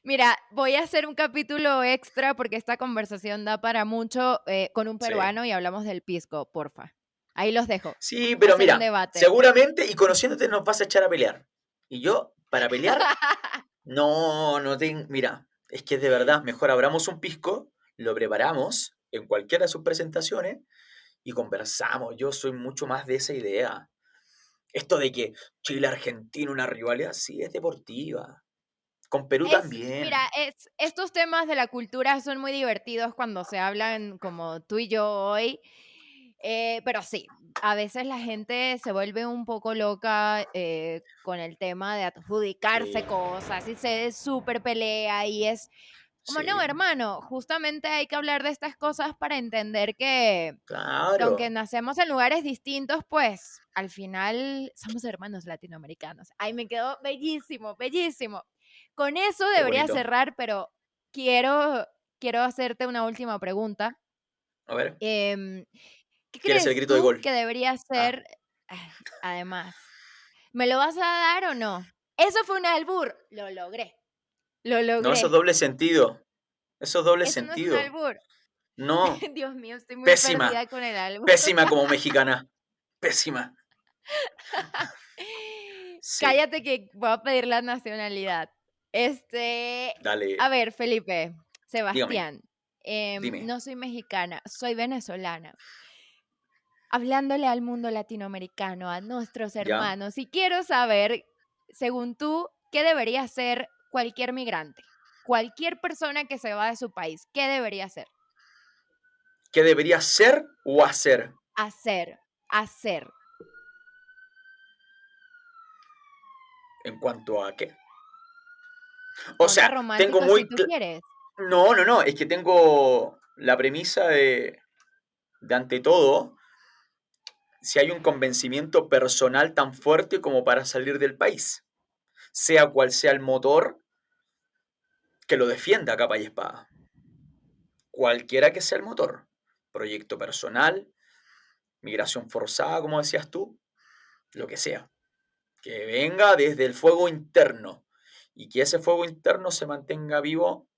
mira, voy a hacer un capítulo extra porque esta conversación da para mucho, con un sí. peruano y hablamos del pisco, porfa. Ahí los dejo. Sí, Va a pero ser un mira, debate. seguramente y conociéndote nos vas a echar a pelear. Y yo, para pelear, no tengo. Mira, es que de verdad, mejor abramos un pisco, lo preparamos en cualquiera de sus presentaciones y conversamos. Yo soy mucho más de esa idea. Esto de que Chile-Argentina, una rivalidad, sí, es deportiva. Con Perú Mira, también. estos temas de la cultura son muy divertidos cuando se hablan como tú y yo hoy, pero sí, a veces la gente se vuelve un poco loca con el tema de adjudicarse Sí, cosas y se súper pelea y es como, no, sí, hermano, justamente hay que hablar de estas cosas para entender que aunque claro. nacemos en lugares distintos, pues al final somos hermanos latinoamericanos. Ay, me quedó bellísimo, bellísimo. Con eso Qué debería bonito. cerrar, pero quiero, quiero hacerte una última pregunta. A ver, Em, ¿Qué ¿quieres el crees grito de tú gol? que debería Ah, ser? Además, ¿me lo vas a dar o no? Eso fue un albur. Lo logré. Lo no, eso es logré. doble sentido. Eso es doble Eso no es un sentido. albur. No, Dios mío, estoy muy pésima, perdida con el albur. pésima como mexicana. Pésima. Sí, Cállate que voy a pedir la nacionalidad. A dale, ver, Felipe, dígame, Sebastián, dime, no soy mexicana, soy venezolana. Hablándole al mundo latinoamericano, a nuestros ¿ya? hermanos, y quiero saber, según tú, ¿qué debería hacer cualquier migrante? Cualquier persona que se va de su país, ¿qué debería hacer? ¿Qué debería ser o hacer? Hacer, hacer. ¿En cuanto a qué? O Ponte sea, tengo romántico si muy... tú quieres. No, es que tengo la premisa de ante todo, si hay un convencimiento personal tan fuerte como para salir del país, sea cual sea el motor que lo defienda a capa y espada, cualquiera que sea el motor, proyecto personal, migración forzada, como decías tú, lo que sea, que venga desde el fuego interno y que ese fuego interno se mantenga vivo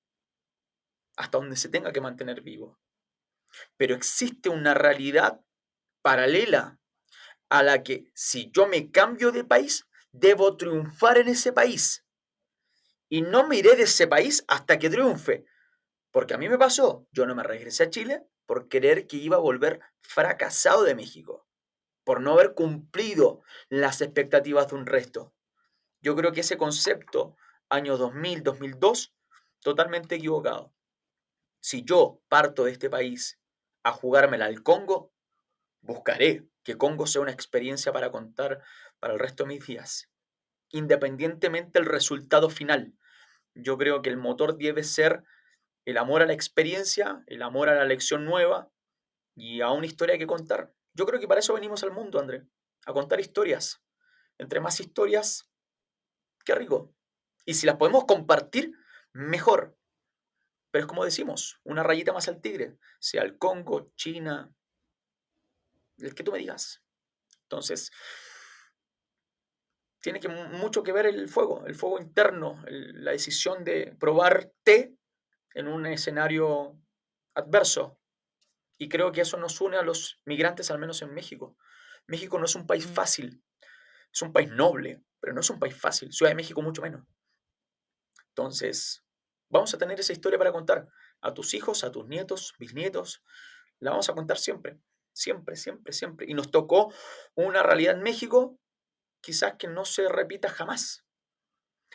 hasta donde se tenga que mantener vivo. Pero existe una realidad paralela a la que si yo me cambio de país, debo triunfar en ese país. Y no me iré de ese país hasta que triunfe. Porque a mí me pasó, yo no me regresé a Chile por creer que iba a volver fracasado de México, por no haber cumplido las expectativas de un resto. Yo creo que ese concepto, año 2000, 2002, totalmente equivocado. Si yo parto de este país a jugármela al Congo, buscaré que Congo sea una experiencia para contar para el resto de mis días, independientemente del resultado final. Yo creo que el motor debe ser el amor a la experiencia, el amor a la lección nueva y a una historia que contar. Yo creo que para eso venimos al mundo, André, a contar historias. Entre más historias, qué rico. Y si las podemos compartir, mejor. Pero es como decimos, una rayita más al tigre, sea el Congo, China, el que tú me digas. Entonces, tiene que mucho que ver el fuego interno, la decisión de probarte en un escenario adverso. Y creo que eso nos une a los migrantes, al menos en México. México no es un país Mm. fácil, es un país noble, pero no es un país fácil. Ciudad de México mucho menos. Entonces, vamos a tener esa historia para contar a tus hijos, a tus nietos, bisnietos. La vamos a contar siempre, siempre, siempre, siempre. Y nos tocó una realidad en México, quizás que no se repita jamás.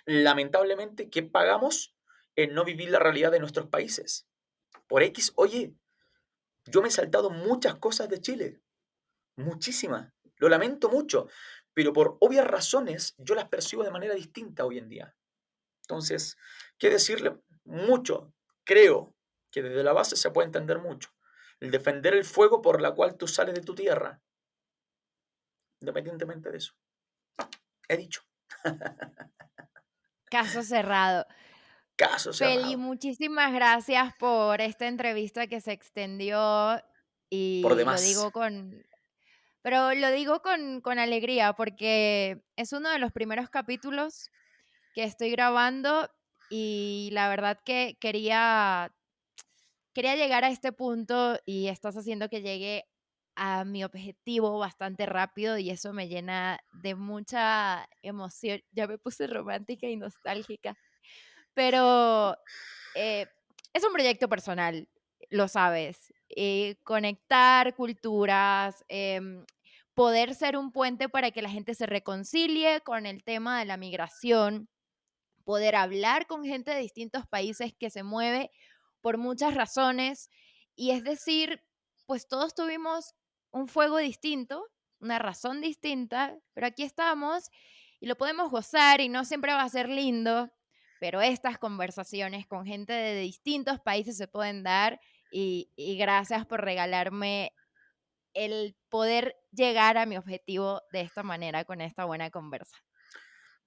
Lamentablemente, ¿qué pagamos en no vivir la realidad de nuestros países? Por X, oye, yo me he saltado muchas cosas de Chile, muchísimas. Lo lamento mucho, pero por obvias razones yo las percibo de manera distinta hoy en día. Entonces, ¿qué decirle? Mucho. Creo que desde la base se puede entender mucho. El defender el fuego por la cual tú sales de tu tierra, independientemente de eso. He dicho. Caso cerrado. Caso Feli, cerrado. muchísimas gracias por esta entrevista que se extendió Por y lo demás. digo pero lo digo con alegría porque es uno de los primeros capítulos que estoy grabando y la verdad que quería llegar a este punto y estás haciendo que llegue a mi objetivo bastante rápido y eso me llena de mucha emoción. Ya me puse romántica y nostálgica, pero eh, es un proyecto personal, lo sabes. Conectar culturas, poder ser un puente para que la gente se reconcilie con el tema de la migración, poder hablar con gente de distintos países que se mueve por muchas razones. Y es decir, pues todos tuvimos un fuego distinto, una razón distinta, pero aquí estamos y lo podemos gozar y no siempre va a ser lindo, pero estas conversaciones con gente de distintos países se pueden dar y gracias por regalarme el poder llegar a mi objetivo de esta manera con esta buena conversa.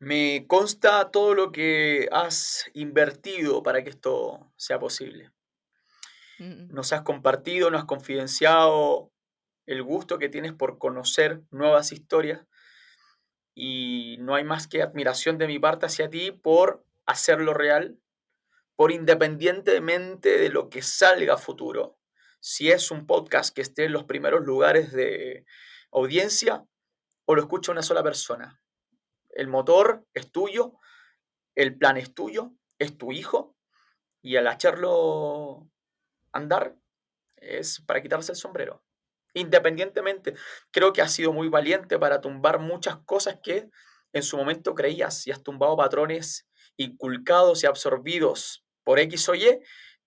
Me consta todo lo que has invertido para que esto sea posible. Mm. Nos has compartido, nos has confidenciado el gusto que tienes por conocer nuevas historias y no hay más que admiración de mi parte hacia ti por hacerlo real, por independientemente de lo que salga a futuro. Si es un podcast que esté en los primeros lugares de audiencia o lo escucha una sola persona. El motor es tuyo, el plan es tu hijo y al hacerlo andar es para quitarse el sombrero. Independientemente, creo que has sido muy valiente para tumbar muchas cosas que en su momento creías y has tumbado patrones inculcados y absorbidos por X o Y.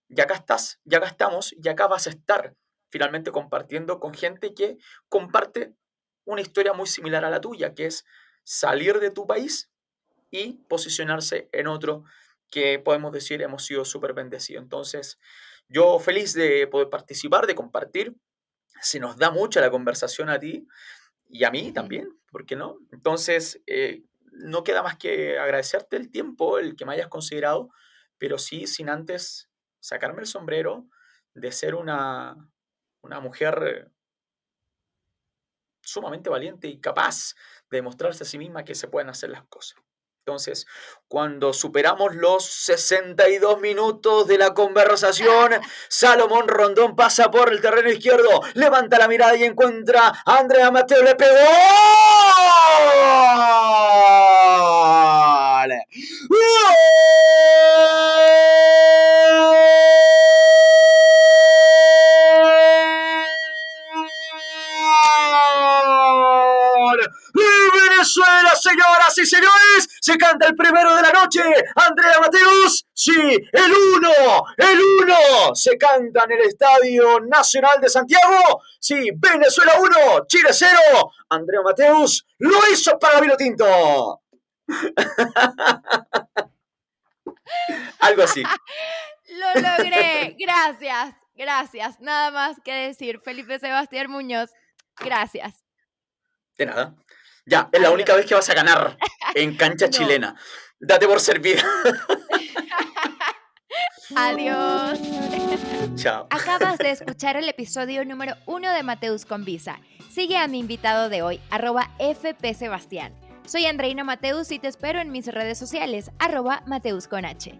Y acá estás, ya acá estamos y acá vas a estar finalmente compartiendo con gente que comparte una historia muy similar a la tuya, que es salir de tu país y posicionarse en otro que podemos decir hemos sido súper bendecidos. Entonces, yo feliz de poder participar, de compartir. Se nos da mucha la conversación a ti y a mí Ujú. también, ¿por qué no? Entonces, no queda más que agradecerte el tiempo, el que me hayas considerado, pero sí sin antes sacarme el sombrero de ser una mujer sumamente valiente y capaz de demostrarse a sí misma que se pueden hacer las cosas. Entonces, cuando superamos los 62 minutos de la conversación, Salomón Rondón pasa por el terreno izquierdo, levanta la mirada y encuentra a Andrea Mateo, le pegó. ¡Gol! ¡Gol! ¡Y Venezuela, señoras y señores! Se canta el primero de la noche. Andrea Mateus, sí, el uno se canta en el Estadio Nacional de Santiago. Sí, Venezuela 1, Chile 0. Andrea Mateus lo hizo para Vinotinto. Algo así. Lo logré. Gracias, gracias. Nada más que decir, Felipe Sebastián Muñoz, gracias. De nada. Ya, es la única Adiós. vez que vas a ganar en cancha No. chilena. Date por servida. Adiós. Chao. Acabas de escuchar el episodio número 1 de Mateus con Visa. Sigue a mi invitado de hoy, @FPSebastián. Soy Andreina Mateus y te espero en mis redes sociales, @Mateus con H.